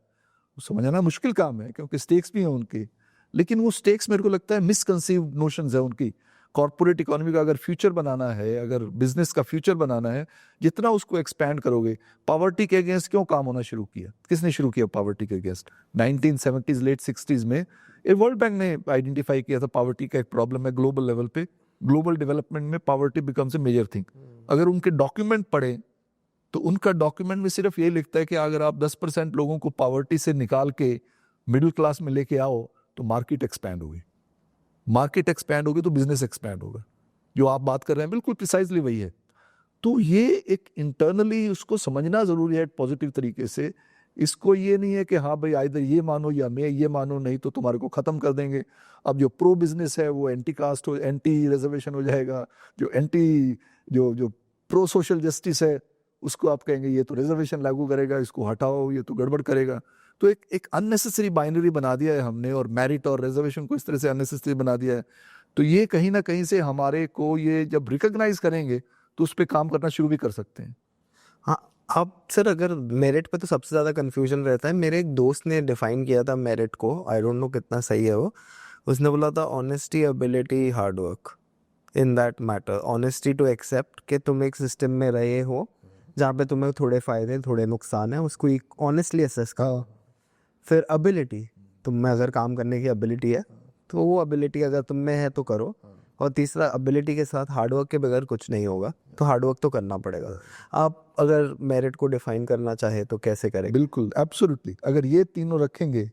समझाना मुश्किल काम है क्योंकि स्टेक्स भी हैं उनके, लेकिन वो स्टेक्स मेरे को लगता है मिसकंसीव्ड नोशंस है उनकी। कॉर्पोरेट इकोनॉमी का अगर फ्यूचर बनाना है, अगर बिजनेस का फ्यूचर बनाना है, जितना उसको एक्सपैंड करोगे। पॉवर्टी के अगेंस्ट क्यों काम होना शुरू किया, किसने शुरू किया पॉवर्टी के अगेंस्ट? 1970s लेट 60s में वर्ल्ड बैंक ने आइडेंटिफाई किया था पॉवर्टी का एक प्रॉब्लम है ग्लोबल लेवल पे। ग्लोबल डेवलपमेंट में poverty becomes a major thing. अगर उनके डॉक्यूमेंट पढ़े तो उनका डॉक्यूमेंट में सिर्फ ये लिखता है कि अगर आप 10% लोगों को पॉवर्टी से निकाल के मिडिल क्लास में लेके आओ तो मार्केट एक्सपैंड होगी, मार्केट एक्सपैंड होगी तो बिजनेस एक्सपैंड होगा। जो आप बात कर रहे हैं बिल्कुल प्रिसाइजली वही है। तो ये एक इंटरनली उसको समझना जरूरी है पॉजिटिव तरीके से। इसको ये नहीं है कि हाँ भाई इधर ये मानो या मैं ये मानो, नहीं तो तुम्हारे को खत्म कर देंगे। अब जो प्रो बिजनेस है वो एंटी कास्ट हो, एंटी रिजर्वेशन हो जाएगा, जो एंटी जो प्रो सोशल जस्टिस है उसको आप कहेंगे ये तो रिजर्वेशन लागू करेगा, इसको हटाओ, ये तो गड़बड़ करेगा। तो एक अननेसेसरी बाइनरी बना दिया है हमने, और मेरिट और रिजर्वेशन को इस तरह से अननेसेसरी बना दिया है। तो ये कहीं ना कहीं से हमारे को ये जब रिकॉग्नाइज करेंगे तो उस पर काम करना शुरू भी कर सकते हैं। हाँ, अब सर अगर मेरिट पे तो सबसे ज़्यादा कन्फ्यूजन रहता है। मेरे एक दोस्त ने डिफाइन किया था मेरिट को, आई डोंट नो कितना सही है वो। उसने बोला था honesty, ability, hard work. In that matter, honesty to accept कि तुम एक सिस्टम में रहे हो जहाँ पे तुम्हें थोड़े फायदे थोड़े नुकसान है, उसको ऑनेस्टली असेस करो। फिर एबिलिटी, तुम में अगर काम करने की एबिलिटी है तो वो एबिलिटी अगर तुम में है तो करो। और तीसरा, एबिलिटी के साथ हार्डवर्क के बगैर कुछ नहीं होगा, तो हार्डवर्क तो करना पड़ेगा। आप अगर मेरिट को डिफाइन करना चाहे तो कैसे करेंगे? बिल्कुल, एब्सोल्युटली। अगर ये तीनों रखेंगे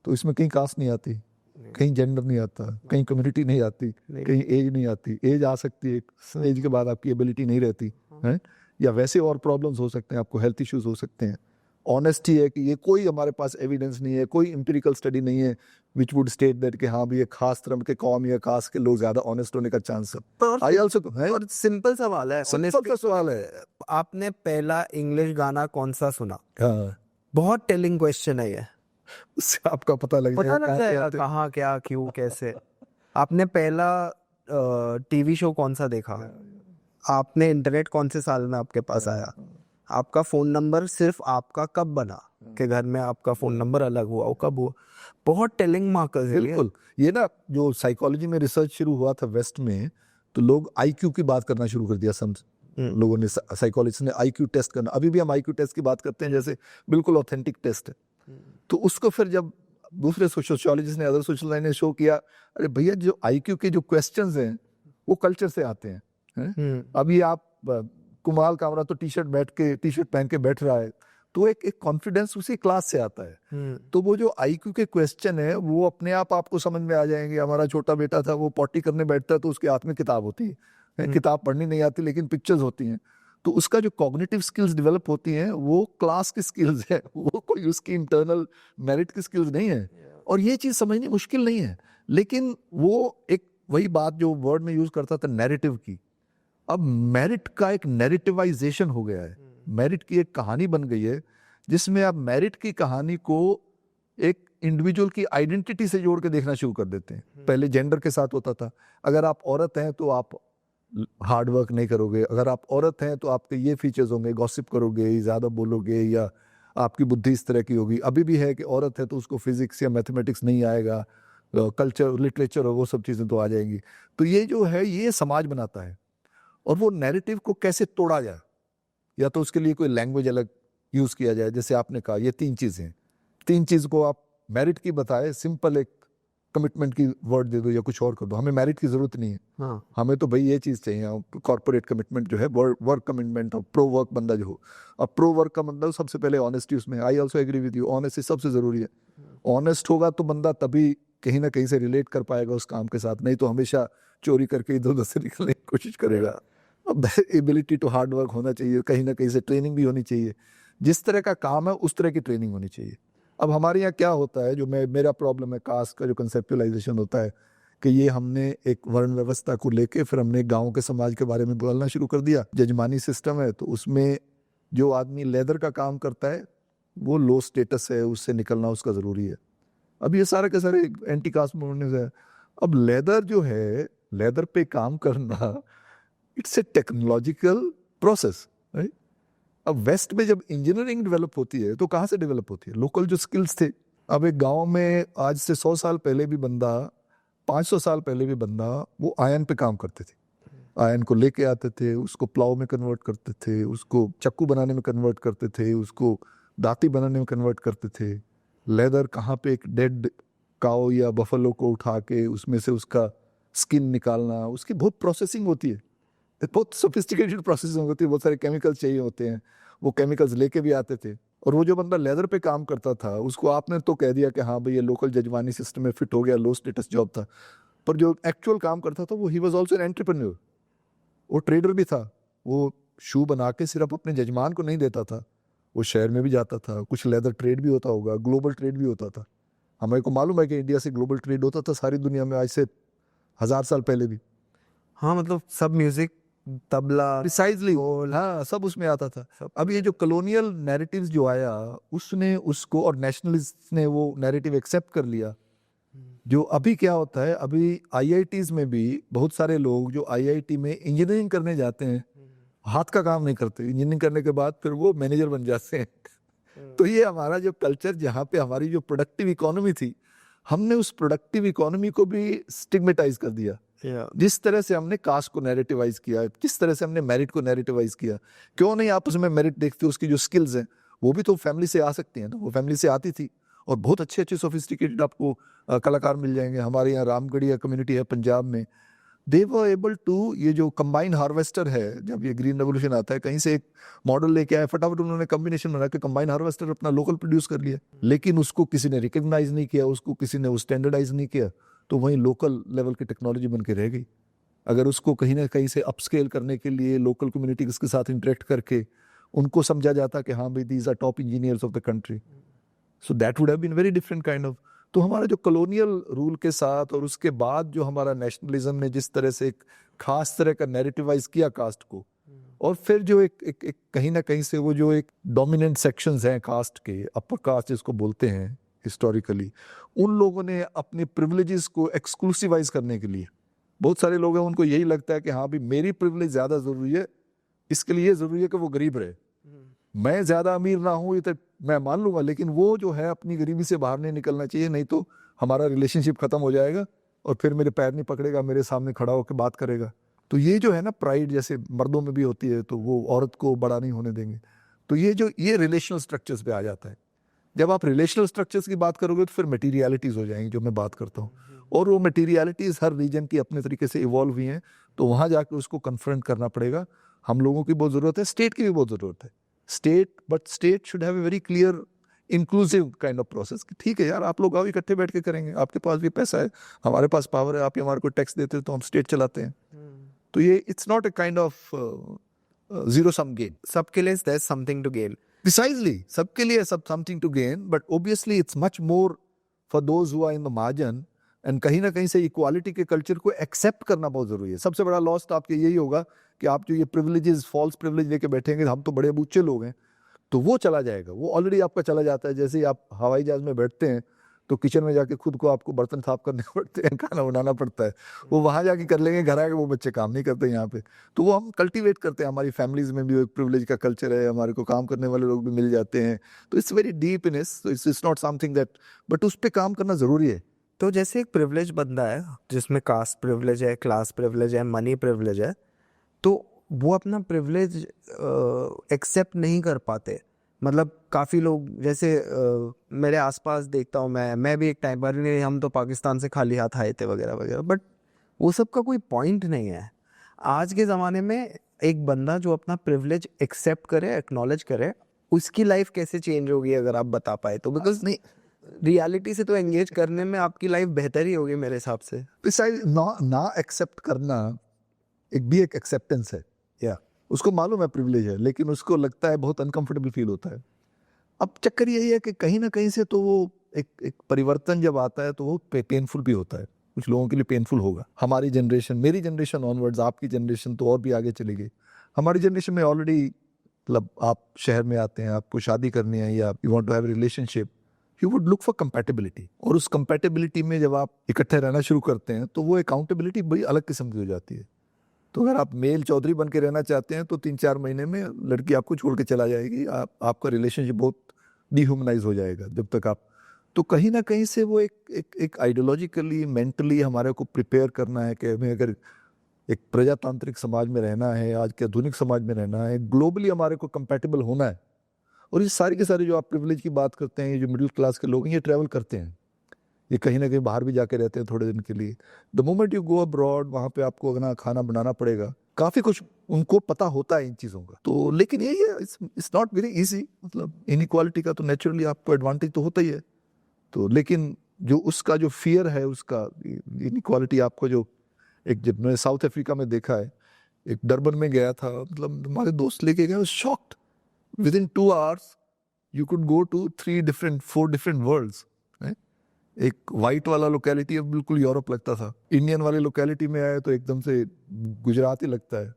तो इसमें कहीं कास्ट नहीं आती, कहीं जेंडर नहीं आता, कहीं कम्युनिटी नहीं आती, कहीं एज नहीं आती। एज आ सकती है, एक एज के बाद आपकी एबिलिटी नहीं रहती है, या वैसे और प्रॉब्लम्स हो सकते हैं, आपको हेल्थ इश्यूज हो सकते हैं। ऑनेस्टी है कि ये कोई हमारे पास एविडेंस नहीं है, कोई एम्पिरिकल स्टडी नहीं है विच वुड स्टेट दैट कि हाँ भी ये खास तरह के कौम या कास्ट के लोग ज्यादा ऑनेस्ट होने का चांस है। आई आल्सो है। और सिंपल सवाल है, सिंपल का सवाल है। आपने पहला इंग्लिश गाना कौन सा सुना? हाँ, बहुत टेलिंग क्वेश्चन है ये। उससे आपका पता लग पता लग जाएगा कहाँ क्या क्यों कैसे। आपने पहला टीवी शो कौन सा देखा? आपने इंटरनेट कौन से साल में आपके पास आया? आपका फोन नंबर सिर्फ आपका कब बना कि घर में आपका फोन नंबर अलग हुआ, वो कब हुआ? बहुत टेलिंग मार्कर्स है। बिल्कुल। ये ना जो साइकोलॉजी में रिसर्च शुरू हुआ था वेस्ट में, तो लोग आईक्यू की बात करना शुरू कर दिया। लोगों ने, साइकोलॉजिस्ट ने आईक्यू टेस्ट करना। अभी भी हम आईक्यू टेस्ट की बात करते हैं जैसे बिल्कुल ऑथेंटिक टेस्ट है। तो उसको फिर जब दूसरे सोशियोलॉजिस्ट ने, अदर सोशियोलॉजिस्ट ने शो किया, अरे भैया जो आईक्यू के जो क्वेश्चंस हैं वो कल्चर से आते हैं। अभी आप कुमाल कामरा तो टी शर्ट पहन के बैठ रहा है, तो एक कॉन्फिडेंस उसी क्लास से आता है। तो वो जो आईक्यू के क्वेश्चन है वो अपने आप आपको समझ में आ जाएंगे। हमारा छोटा बेटा था, वो पॉटी करने बैठता है तो उसके हाथ में किताब होती है, किताब पढ़नी नहीं आती लेकिन पिक्चर्स होती हैं, तो उसका जो कॉग्निटिव स्किल्स डेवलप होती हैं वो क्लास की स्किल्स है, वो कोई उसकी इंटरनल मेरिट की स्किल्स नहीं है। और ये चीज समझनी मुश्किल नहीं है, लेकिन वो एक वही बात जो वर्ड में यूज करता था नैरेटिव की, अब मेरिट का एक नैरेटिवाइजेशन हो गया है। मेरिट की एक कहानी बन गई है जिसमें आप मेरिट की कहानी को एक इंडिविजुअल की आइडेंटिटी से जोड़ के देखना शुरू कर देते हैं। पहले जेंडर के साथ होता था, अगर आप औरत हैं तो आप हार्ड वर्क नहीं करोगे, अगर आप औरत हैं तो आपके ये फीचर्स होंगे, गॉसिप करोगे, ज़्यादा बोलोगे, या आपकी बुद्धि इस तरह की होगी। अभी भी है कि औरत है तो उसको फिजिक्स या मैथमेटिक्स नहीं आएगा, कल्चर लिटरेचर और वो सब चीज़ें तो आ जाएंगी। तो ये जो है ये समाज बनाता है, और वो नैरेटिव को कैसे तोड़ा जाए, या तो उसके लिए कोई लैंग्वेज अलग यूज़ किया जाए। जैसे आपने कहा ये तीन चीज़ को आप मेरिट की बताए, सिंपल एक कमिटमेंट की वर्ड दे दो या कुछ और कर दो, हमें मेरिट की जरूरत नहीं है। हाँ। हमें तो भाई ये चीज़ चाहिए, कॉर्पोरेट कमिटमेंट जो है, वर्क कमिटमेंट और प्रो वर्क बंदा जो हो। अब प्रो वर्क का मतलब सबसे पहले ऑनेस्टी उसमें, I also agree with you, honesty सबसे ज़रूरी है। ऑनेस्ट होगा तो बंदा तभी कहीं ना कहीं से रिलेट कर पाएगा उस काम के साथ, नहीं तो हमेशा चोरी करके इधर उधर से निकलने की कोशिश करेगा। अब एबिलिटी टू हार्ड वर्क होना चाहिए, कहीं ना कहीं से ट्रेनिंग भी होनी चाहिए, जिस तरह का काम है उस तरह की ट्रेनिंग होनी चाहिए। अब हमारे यहाँ क्या होता है, जो मेरा प्रॉब्लम है कास्ट का जो कंसेप्चुअलाइजेशन होता है, कि ये हमने एक वर्ण व्यवस्था को लेके फिर हमने गांव के समाज के बारे में बोलना शुरू कर दिया। जजमानी सिस्टम है तो उसमें जो आदमी लेदर का काम करता है वो लो स्टेटस है, उससे निकलना उसका ज़रूरी है। अब ये सारे के सारे एंटी कास्ट मूवमेंट है। अब लेदर जो है, लेदर पे काम करना it's a technological process, right. अब वेस्ट में जब इंजीनियरिंग डेवलप होती है तो कहाँ से डेवलप होती है? लोकल जो स्किल्स थे। अब एक गांव में आज से 100 साल पहले भी बंदा, 500 साल पहले भी बंदा वो आयन पे काम करते थे, आयन को लेके आते थे, उसको प्लाव में कन्वर्ट करते थे, उसको चक्कू बनाने में कन्वर्ट करते थे, उसको दाती बनाने में कन्वर्ट करते थे। लेदर कहाँ पे, एक डेड काओ या बफलो को उठा के उसमें से उसका स्किन निकालना, उसकी बहुत प्रोसेसिंग होती है, बहुत सोफिस्टिकेटेड प्रोसेसिंग होती है, बहुत सारे केमिकल्स चाहिए होते हैं, वो केमिकल्स लेके भी आते थे। और वो जो बंदा लेदर पे काम करता था उसको आपने तो कह दिया कि हाँ भाई ये लोकल जजमानी सिस्टम में फिट हो गया, लो स्टेटस जॉब था, पर जो एक्चुअल काम करता था वो he was also an entrepreneur, वो ट्रेडर भी था। वो शू बना के सिर्फ अपने जजमान को नहीं देता था, वो शहर में भी जाता था, कुछ लेदर ट्रेड भी होता होगा, ग्लोबल ट्रेड भी होता था। हमें को मालूम है कि इंडिया से ग्लोबल ट्रेड होता था सारी दुनिया में आज से 1000 साल पहले भी। हाँ, मतलब सब म्यूजिक, तबला, प्रिसाइजली, हाँ, सब उसमें आता था। अब ये जो कॉलोनियल नैरेटिव्स जो आया उसने उसको, और नेशनलिस्ट ने वो नैरेटिव एक्सेप्ट कर लिया। जो अभी क्या होता है, अभी आईआईटीज में भी बहुत सारे लोग जो आईआईटी में इंजीनियरिंग करने जाते हैं हाथ का काम नहीं करते, इंजीनियरिंग करने के बाद फिर वो मैनेजर बन जाते हैं। तो ये हमारा जो कल्चर, जहाँ पे हमारी जो प्रोडक्टिव इकोनॉमी थी, हमने उस प्रोडक्टिव इकोनॉमी को भी स्टिग्मेटाइज कर दिया। जिस तरह से हमने कास्ट को नैरेटिवाइज किया, किस तरह से हमने मेरिट को नैरेटिवाइज किया, क्यों नहीं आप उसमें मेरिट देखते हो, उसकी जो स्किल्स हैं वो भी तो फैमिली से आ सकती हैं ना, वो फैमिली से आती थी और बहुत अच्छे अच्छे सोफिस्टिकेटेड आपको कलाकार मिल जाएंगे। हमारे यहाँ रामगढ़िया कम्युनिटी है पंजाब में, दे वर एबल टू, ये जो कंबाइन हार्वेस्टर है, जब ये ग्रीन रेवोल्यूशन आता है कहीं से एक मॉडल लेके आए, फटाफट उन्होंने कॉम्बिनेशन बना के कंबाइन हार्वेस्टर अपना लोकल प्रोड्यूस कर लिया, लेकिन उसको किसी ने रिकग्नाइज नहीं किया, उसको किसी ने स्टैंडर्डाइज नहीं किया, तो वहीं लोकल लेवल की टेक्नोलॉजी बन के रह गई। अगर उसको कहीं ना कहीं से अपस्केल करने के लिए लोकल कम्युनिटी के साथ इंटरेक्ट करके उनको समझा जाता कि हाँ भाई these are top engineers of the country, so that would have been very different kind of. तो हमारा जो कॉलोनियल रूल के साथ और उसके बाद जो हमारा नेशनलिज्म ने जिस तरह से एक खास तरह का नैरेटिवाइज किया कास्ट को, और फिर जो एक कहीं ना कहीं से वो जो एक डोमिनेंट सेक्शंस हैं कास्ट के, अपर कास्ट जिसको बोलते हैं हिस्टोरिकली, उन लोगों ने अपने प्रिविलेजेस को एक्सक्लूसिवाइज करने के लिए, बहुत सारे लोग हैं उनको यही लगता है कि हाँ भाई मेरी प्रिविलेज ज़्यादा ज़रूरी है, इसके लिए ज़रूरी है कि वो गरीब रहे, मैं ज़्यादा अमीर ना हूँ ये तो मैं मान लूँगा, लेकिन वो जो है अपनी गरीबी से बाहर नहीं निकलना चाहिए, नहीं तो हमारा रिलेशनशिप ख़त्म हो जाएगा और फिर मेरे पैर नहीं पकड़ेगा, मेरे सामने खड़ा होकर बात करेगा। तो ये जो है ना प्राइड जैसे मर्दों में भी होती है, तो वो औरत को बड़ा नहीं होने देंगे। तो ये रिलेशनल स्ट्रक्चर्स पे आ जाता है। जब आप रिलेशनल स्ट्रक्चर्स की बात करोगे तो फिर मटीरियलिटीज़ हो जाएंगी जो मैं बात करता हूँ, और वो मटीरियलिटीज़ हर रीजन की अपने तरीके से इवॉल्व हुई हैं, तो वहाँ जाकर उसको कन्फ्रंट करना पड़ेगा। हम लोगों की बहुत ज़रूरत है, स्टेट की भी बहुत ज़रूरत है, but state should have a very clear inclusive kind of process कि ठीक है यार आप लोग आओ इकट्ठे बैठ के करेंगे, आपके पास भी पैसा है, हमारे पास पावर है, आप हमारे को टैक्स देते हो तो हम स्टेट चलाते हैं। तो ये it's not a kind of zero sum game, सबके लिए there is something to gain. Precisely सबके लिए something to gain, but obviously it's much more for those who are in the margin. And कहीं ना कहीं से इक्वालिटी के कल्चर को एक्सेप्ट करना बहुत जरूरी है। सबसे बड़ा लॉस तो आपके यही होगा कि आप जो ये प्रिविलेजेस, फॉल्स प्रिविलेज लेके बैठेंगे, हम तो बड़े बूचे लोग हैं, तो वो चला जाएगा, वो ऑलरेडी आपका चला जाता है। जैसे ही आप हवाई जहाज में बैठते हैं तो किचन में जाके खुद को आपको बर्तन साफ करने पड़ते हैं, खाना बनाना पड़ता है, वो वहाँ जाके कर लेंगे, घर आके वो बच्चे काम नहीं करते यहाँ पे। तो वो हम कल्टीवेट करते हैं, हमारी फैमिलीज में भी एक प्रिविलेज का कल्चर है, हमारे को काम करने वाले लोग भी मिल जाते हैं, तो it's very deep in its, it's not something that, but उस पर काम करना ज़रूरी है। तो जैसे एक प्रिविलेज बंदा है जिसमें कास्ट प्रिविलेज है, क्लास प्रिविलेज है, मनी प्रिविलेज है, तो वो अपना प्रिविलेज एक्सेप्ट नहीं कर पाते। मतलब काफ़ी लोग जैसे मेरे आसपास देखता हूँ, मैं भी एक टाइम पर, नहीं हम तो पाकिस्तान से खाली हाथ आए थे वगैरह वगैरह, बट वो सब का कोई पॉइंट नहीं है। आज के ज़माने में एक बंदा जो अपना प्रिविलेज एक्सेप्ट करे, एक्नॉलेज करे, उसकी लाइफ कैसे चेंज होगी अगर आप बता पाए तो? बिकॉज नहीं, रियलिटी से तो एंगेज करने में आपकी लाइफ बेहतर ही होगी मेरे हिसाब से। ना एक्सेप्ट करना एक एक्सेप्टेंस है, या उसको मालूम है प्रिविलेज है, लेकिन उसको लगता है बहुत अनकंफर्टेबल फील होता है। अब चक्कर यही है कि कहीं ना कहीं से तो वो एक परिवर्तन जब आता है तो वो पेनफुल भी होता है, कुछ लोगों के लिए पेनफुल होगा। हमारी जनरेशन, मेरी जनरेशन ऑनवर्ड्स, आपकी जनरेशन तो और भी आगे चली गई। हमारी जनरेशन में ऑलरेडी, मतलब आप शहर में आते हैं, आपको शादी करनी है या you want to have relationship, you would look for compatibility, और उस कंपैटिबिलिटी में जब आप इकट्ठे रहना शुरू करते हैं तो वो अकाउंटेबिलिटी बड़ी अलग किस्म की हो जाती है। तो अगर आप मेल चौधरी बन के रहना चाहते हैं तो 3-4 महीने में लड़की आपको छोड़ के चला जाएगी, आपका रिलेशनशिप बहुत डिह्यूमनाइज हो जाएगा जब तक आप। तो कहीं ना कहीं से वो एक आइडियोलॉजिकली, मेंटली हमारे को प्रिपेयर करना है कि हमें अगर एक प्रजातांत्रिक समाज में रहना है, आज के आधुनिक समाज में रहना है, ग्लोबली हमारे को कंपैटिबल होना है। और ये सारी के सारे जो आप प्रिविलेज की बात करते हैं, ये जो मिडिल क्लास के लोग हैं, ये ट्रैवल करते हैं, ये कहीं ना कहीं बाहर भी जाके रहते हैं थोड़े दिन के लिए। The moment you go abroad, वहाँ पे आपको अपना खाना बनाना पड़ेगा, काफ़ी कुछ उनको पता होता है इन चीज़ों का। तो लेकिन यही है, इट्स नॉट वेरी इजी। मतलब इनइक्वालिटी का तो नेचुरली आपको एडवांटेज तो होता ही है, तो लेकिन जो उसका जो फियर है, उसका इनइक्वालिटी आपको जो एक, जब मैंने साउथ अफ्रीका में देखा है, एक डरबन में गया था, मतलब हमारे दोस्त लेके गए, shocked, within 2 hours you could go to 4 different worlds। एक वाइट वाला लोकेलिटी अब बिल्कुल यूरोप लगता था, इंडियन वाली लोकेलिटी में आए तो एकदम से गुजरात ही लगता है।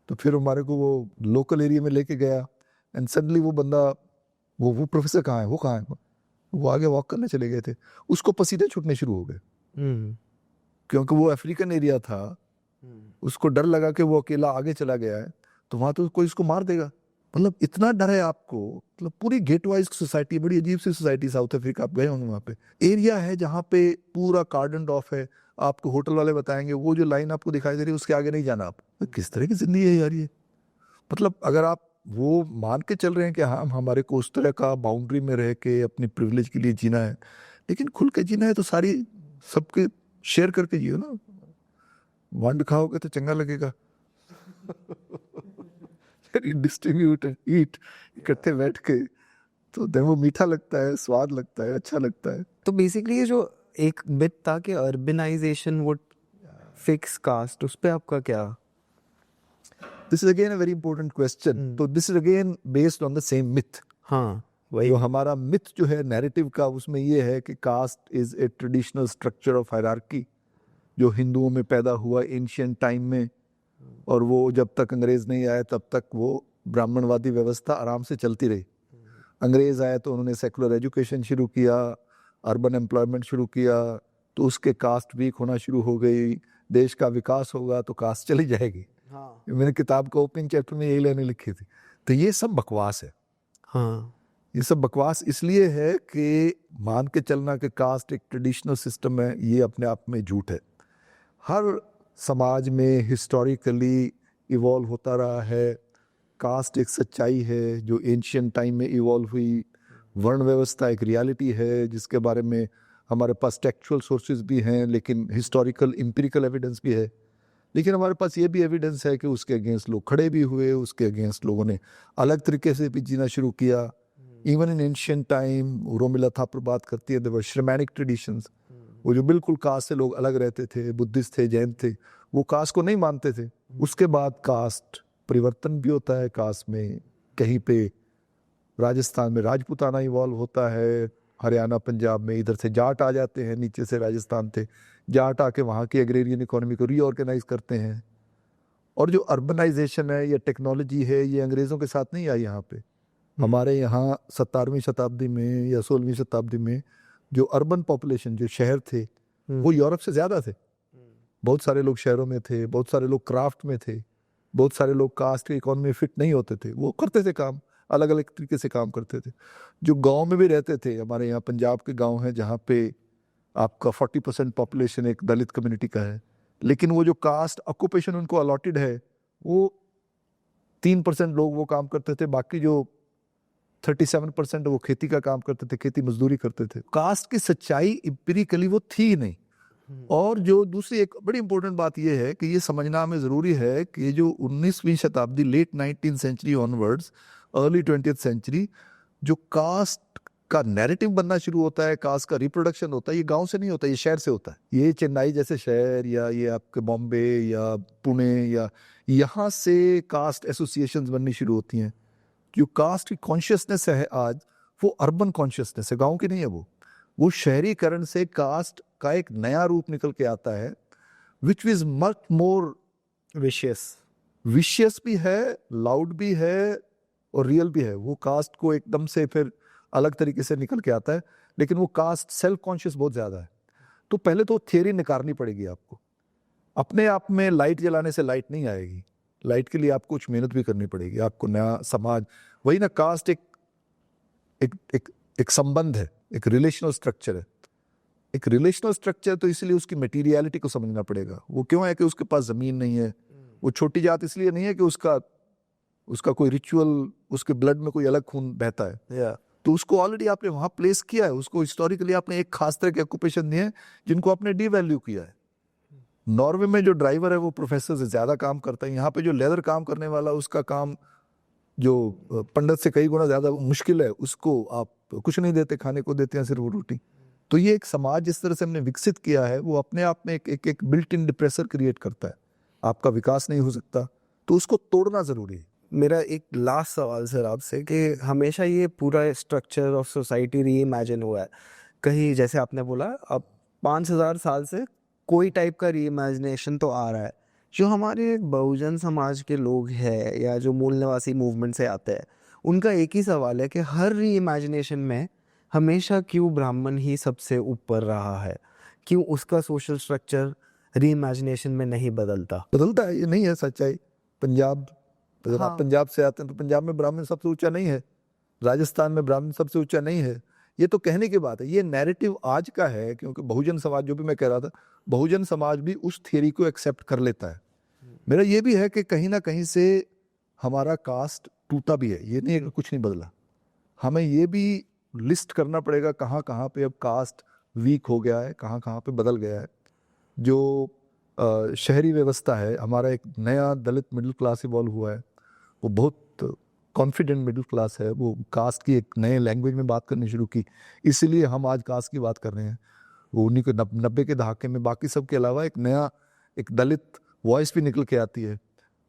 तो फिर हमारे को वो लोकल एरिया में लेके गया, एंड सडनली वो बंदा, वो प्रोफेसर कहाँ है, वो कहाँ है, वो आगे वॉक करने चले गए थे, उसको पसीने छूटने शुरू हो गए, क्योंकि वो अफ्रीकन एरिया था, उसको डर लगा कि वो अकेला आगे चला गया है तो वहाँ तो कोई उसको मार देगा। मतलब इतना डर है आपको, मतलब पूरी गेट वाइज सोसाइटी, बड़ी अजीब सी सोसाइटी, साउथ अफ्रीका आप गए होंगे, वहाँ पे एरिया है जहाँ पे पूरा कार्डन ऑफ है, आपको होटल वाले बताएंगे वो जो लाइन आपको दिखाई दे रही है उसके आगे नहीं जाना आप। तो किस तरह की जिंदगी है यार ये? मतलब अगर आप वो मान के चल रहे हैं कि हाँ हमारे को उस तरह का बाउंड्री में रह के अपनी प्रिविलेज के लिए जीना है, लेकिन खुल के जीना है तो सारी सबके शेयर करके जियो ना। वंड खाओगे तो चंगा लगेगा। डिस्ट्रीब्यूट ईट इकट्ठे बैठ के, तो देन वो मीठा लगता है, स्वाद लगता है, अच्छा लगता है। तो बेसिकली ये जो एक मिथ था कि अर्बनाइजेशन वुड फिक्स कास्ट, उस पे आपका क्या? This is again a very important question. तो this is again based on the same myth. हाँ वही। जो हमारा मिथ जो है नैरेटिव का, उसमें ये है कि caste is a traditional structure of hierarchy जो हिंदुओं में पैदा हुआ एंशिएंट टाइम में, और वो जब तक अंग्रेज नहीं आए तब तक वो ब्राह्मणवादी व्यवस्था आराम से चलती रही। अंग्रेज आए तो उन्होंने सेकुलर एजुकेशन शुरू किया, अर्बन एम्प्लॉयमेंट शुरू किया, तो उसके कास्ट वीक होना शुरू हो गई। देश का विकास होगा तो कास्ट चली जाएगी। हाँ मैंने किताब का ओपनिंग चैप्टर में यही लाइनें लिखी थी। तो ये सब बकवास है। हाँ ये सब बकवास इसलिए है कि मान के चलना कि कास्ट एक ट्रेडिशनल सिस्टम है, ये अपने आप में झूठ है। हर समाज में हिस्टोरिकली इवॉल्व होता रहा है। कास्ट एक सच्चाई है जो एंशिएंट टाइम में इवॉल्व हुई। वर्ण व्यवस्था एक रियलिटी है जिसके बारे में हमारे पास टेक्चुअल सोर्सेज भी हैं, लेकिन हिस्टोरिकल एम्पिरिकल एविडेंस भी है। लेकिन हमारे पास ये भी एविडेंस है कि उसके अगेंस्ट लोग खड़े भी हुए, उसके अगेंस्ट लोगों ने अलग तरीके से भी जीना शुरू किया। Even in ancient time, Romila Thapar बात करती है, देयर वर श्रमैनिक ट्रेडिशंस। वो जो बिल्कुल कास्ट से लोग अलग रहते थे, बुद्धिस्ट थे, जैन थे, वो कास्ट को नहीं मानते थे। उसके बाद कास्ट परिवर्तन भी होता है। कास्ट में कहीं पे राजस्थान में राजपूताना इवॉल्व होता है, हरियाणा पंजाब में इधर से जाट आ जाते हैं, नीचे से राजस्थान थे जाट आके वहाँ की एग्रेरियन इकोनॉमी को रीऑर्गेनाइज करते हैं। और जो अर्बनाइजेशन है या टेक्नोलॉजी है, ये अंग्रेज़ों के साथ नहीं आई यहाँ पे। हमारे यहाँ 17वीं शताब्दी में या 16वीं शताब्दी में जो अर्बन पॉपुलेशन, जो शहर थे, वो यूरोप से ज़्यादा थे। बहुत सारे लोग शहरों में थे, बहुत सारे लोग क्राफ्ट में थे, बहुत सारे लोग कास्ट की इकोनॉमी में फिट नहीं होते थे। वो करते थे काम, अलग अलग तरीके से काम करते थे। जो गांव में भी रहते थे, हमारे यहाँ पंजाब के गांव हैं जहाँ पे आपका 40% पॉपुलेशन एक दलित कम्युनिटी का है, लेकिन वो जो कास्ट ऑक्यूपेशन उनको अलॉटेड है, वो 3% लोग वो काम करते थे। बाकी जो 37% वो खेती का काम करते थे, खेती मजदूरी करते थे। कास्ट की सच्चाई एम्पिरिकली वो थी नहीं। और जो दूसरी एक बड़ी इंपॉर्टेंट बात यह है कि ये समझना हमें ज़रूरी है कि ये जो 19वीं शताब्दी, late 19th century onwards, early 20th century, जो कास्ट का नैरेटिव बनना शुरू होता है, कास्ट का रिप्रोडक्शन होता है, ये गांव से नहीं होता, ये शहर से होता है। ये चेन्नई जैसे शहर या ये आपके बॉम्बे या पुणे या यहाँ से कास्ट एसोसिएशंस बननी शुरू होती हैं। जो कास्ट की कॉन्शियसनेस है आज, वो अर्बन कॉन्शियसनेस है, गांव की नहीं है। वो शहरीकरण से कास्ट का एक नया रूप निकल के आता है, which is much more vicious भी है, लाउड भी है और रियल भी है। वो कास्ट को एकदम से फिर अलग तरीके से निकल के आता है, लेकिन वो कास्ट सेल्फ कॉन्शियस बहुत ज़्यादा है। तो पहले तो थियरी निकालनी पड़ेगी आपको। अपने आप में लाइट जलाने से लाइट नहीं आएगी, लाइट के लिए आपको कुछ मेहनत भी करनी पड़ेगी। आपको नया समाज, वही ना, कास्ट एक एक एक एक संबंध है, एक रिलेशनल स्ट्रक्चर है। एक रिलेशनल स्ट्रक्चर तो इसलिए उसकी मटेरियलिटी को समझना पड़ेगा। वो क्यों है कि उसके पास ज़मीन नहीं है। वो छोटी जात इसलिए नहीं है कि उसका कोई रिचुअल, उसके ब्लड में कोई अलग खून बहता है। तो उसको ऑलरेडी आपने वहाँ प्लेस किया है, उसको हिस्टोरिकली आपने एक खास तरह के ऑक्यूपेशन दिए हैं जिनको आपने डीवैल्यू किया है। नॉर्वे में जो ड्राइवर है वो प्रोफेसर से ज़्यादा काम करता है। यहाँ पे जो लेदर काम करने वाला, उसका काम जो पंडित से कई गुना ज़्यादा मुश्किल है, उसको आप कुछ नहीं देते, खाने को देते हैं सिर्फ वो रोटी। तो ये एक समाज जिस तरह से हमने विकसित किया है, वो अपने आप में एक बिल्ट इन डिप्रेसर क्रिएट करता है। आपका विकास नहीं हो सकता, तो उसको तोड़ना ज़रूरी है। मेरा एक लास्ट सवाल सर आपसे कि हमेशा ये पूरा स्ट्रक्चर ऑफ सोसाइटी री इमेजिन हुआ है, कहीं जैसे आपने बोला अब 5000 साल से कोई टाइप का री इमेजिनेशन तो आ रहा है। जो हमारे बहुजन समाज के लोग हैं या जो मूल निवासी मूवमेंट से आते हैं, उनका एक ही सवाल है कि हर री इमेजिनेशन में हमेशा क्यों ब्राह्मण ही सबसे ऊपर रहा है, क्यों उसका सोशल स्ट्रक्चर री इमेजिनेशन में नहीं बदलता है। ये नहीं है सच्चाई। पंजाब, आप पंजाब से आते हैं तो पंजाब में ब्राह्मण सबसे ऊंचा नहीं है, राजस्थान में ब्राह्मण सबसे ऊंचा नहीं है, ये तो कहने की बात है, ये नैरेटिव आज का है, क्योंकि बहुजन समाज, जो भी मैं कह रहा था, बहुजन समाज भी उस थियरी को एक्सेप्ट कर लेता है। मेरा ये भी है कि कहीं ना कहीं से हमारा कास्ट टूटा भी है, ये नहीं है कि कुछ नहीं बदला। हमें ये भी लिस्ट करना पड़ेगा कहाँ कहाँ पे अब कास्ट वीक हो गया है, कहाँ कहाँ पे बदल गया है। जो शहरी व्यवस्था है, हमारा एक नया दलित मिडिल क्लास इवॉल्व हुआ है, वो बहुत कॉन्फिडेंट मिडिल क्लास है, वो कास्ट की एक नए लैंग्वेज में बात करनी शुरू की, इसीलिए हम आज कास्ट की बात कर रहे हैं। वो उन्हीं को 90 के दहाके में बाकी सब के अलावा एक नया, एक दलित वॉइस भी निकल के आती है।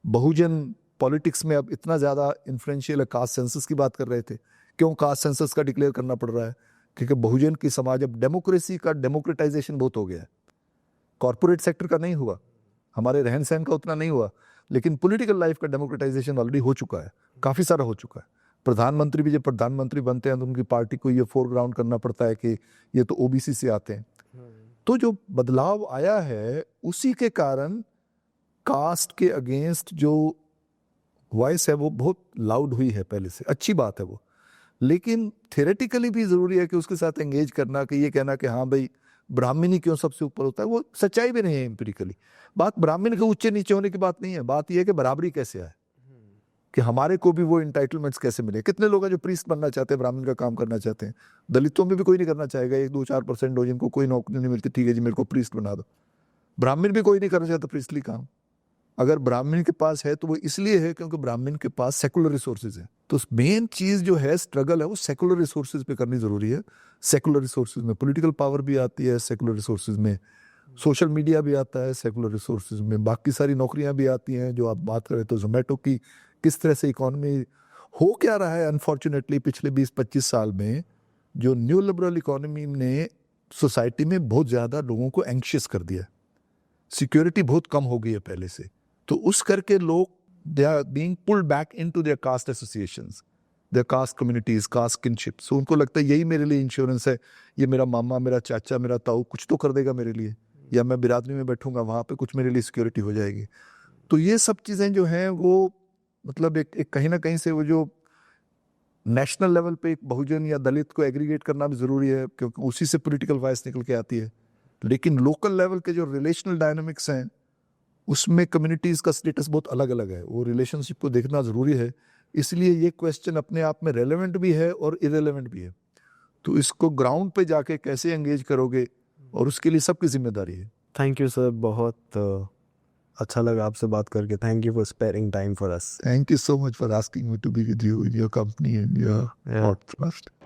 बहुजन पॉलिटिक्स में अब इतना ज़्यादा इन्फ्लुएंशियल है। कास्ट सेंसस की बात कर रहे थे, क्यों कास्ट सेंसस का डिक्लेयर करना पड़ रहा है? क्योंकि बहुजन की समाज, अब डेमोक्रेसी का डेमोक्रेटाइजेशन बहुत हो गया है। कॉर्पोरेट सेक्टर का नहीं हुआ, हमारे रहन सहन का उतना नहीं हुआ, लेकिन पॉलिटिकल लाइफ का डेमोक्रेटाइजेशन ऑलरेडी हो चुका है, काफ़ी सारा हो चुका है। प्रधानमंत्री भी जब प्रधानमंत्री बनते हैं तो उनकी पार्टी को ये फोरग्राउंड करना पड़ता है कि ये तो ओबीसी से आते हैं। तो जो बदलाव आया है उसी के कारण कास्ट के अगेंस्ट जो वॉइस है वो बहुत लाउड हुई है पहले से, अच्छी बात है वो। लेकिन थियोरेटिकली भी ज़रूरी है कि उसके साथ एंगेज करना, कि ये कहना कि हाँ भाई ब्राह्मण ही क्यों सबसे ऊपर होता है, वो सच्चाई भी नहीं है एम्पिरिकली। बात ब्राह्मण के ऊंचे नीचे होने की बात नहीं है, बात यह है कि बराबरी कैसे आए, कि हमारे को भी वो इंटाइटलमेंट्स कैसे मिले। कितने लोग हैं जो प्रीस्ट बनना चाहते हैं, ब्राह्मण का काम करना चाहते हैं? दलितों में भी कोई नहीं करना चाहेगा, 1-2-4% हो जिनको कोई नौकरी नहीं मिलती, ठीक है जी मेरे को प्रीस्ट बना दो। ब्राह्मण भी कोई नहीं करना चाहता प्रीस्टली काम। अगर ब्राह्मण के पास है तो वो इसलिए है क्योंकि ब्राह्मण के पास सेकुलर रिसोर्सेज है। तो मेन चीज जो है, स्ट्रगल है, वो सेकुलर रिसोर्सेज पे करनी जरूरी है। सेकुलर रिसोर्सेज में पॉलिटिकल पावर भी आती है, सेकुलर रिसोर्सेज में सोशल मीडिया भी आता है, सेकुलर रिसोर्सेज में बाकी सारी नौकरियां भी आती हैं। जो आप बात करें तो जोमेटो की किस तरह से इकोनॉमी हो क्या रहा है, अनफॉर्चुनेटली पिछले 20-25 साल में जो न्यू लिबरल इकोनॉमी ने सोसाइटी में बहुत ज़्यादा लोगों को एंक्शियस कर दिया। सिक्योरिटी बहुत कम हो गई है पहले से, तो उस करके लोग they are being pulled back into their caste associations, their caste communities, caste kinship. So उनको लगता है यही मेरे लिए इंश्योरेंस है, ये मेरा मामा, मेरा चाचा, मेरा ताऊ कुछ तो कर देगा मेरे लिए, या मैं बिरादरी में बैठूंगा वहाँ पे कुछ मेरे लिए सिक्योरिटी हो जाएगी। तो ये सब चीज़ें जो हैं वो मतलब एक कहीं ना कहीं से वो जो नेशनल लेवल पे एक बहुजन या दलित को एग्रीगेट करना भी ज़रूरी है, क्योंकि उसी से पॉलिटिकल वॉइस निकल के आती है। लेकिन लोकल लेवल के जो रिलेशनल डायनामिक्स हैं उसमें कम्युनिटीज़ का स्टेटस बहुत अलग अलग है, वो रिलेशनशिप को देखना ज़रूरी है। इसलिए ये क्वेश्चन अपने आप में रेलेवेंट भी है और इरेलेवेंट भी है। तो इसको ग्राउंड पे जाके कैसे एंगेज करोगे, और उसके लिए सबकी जिम्मेदारी है। थैंक यू सर, बहुत अच्छा लगा आपसे बात करके। Thank you for sparing time for us. Thank you so much for asking me to be with you in your company and your Yeah. podcast.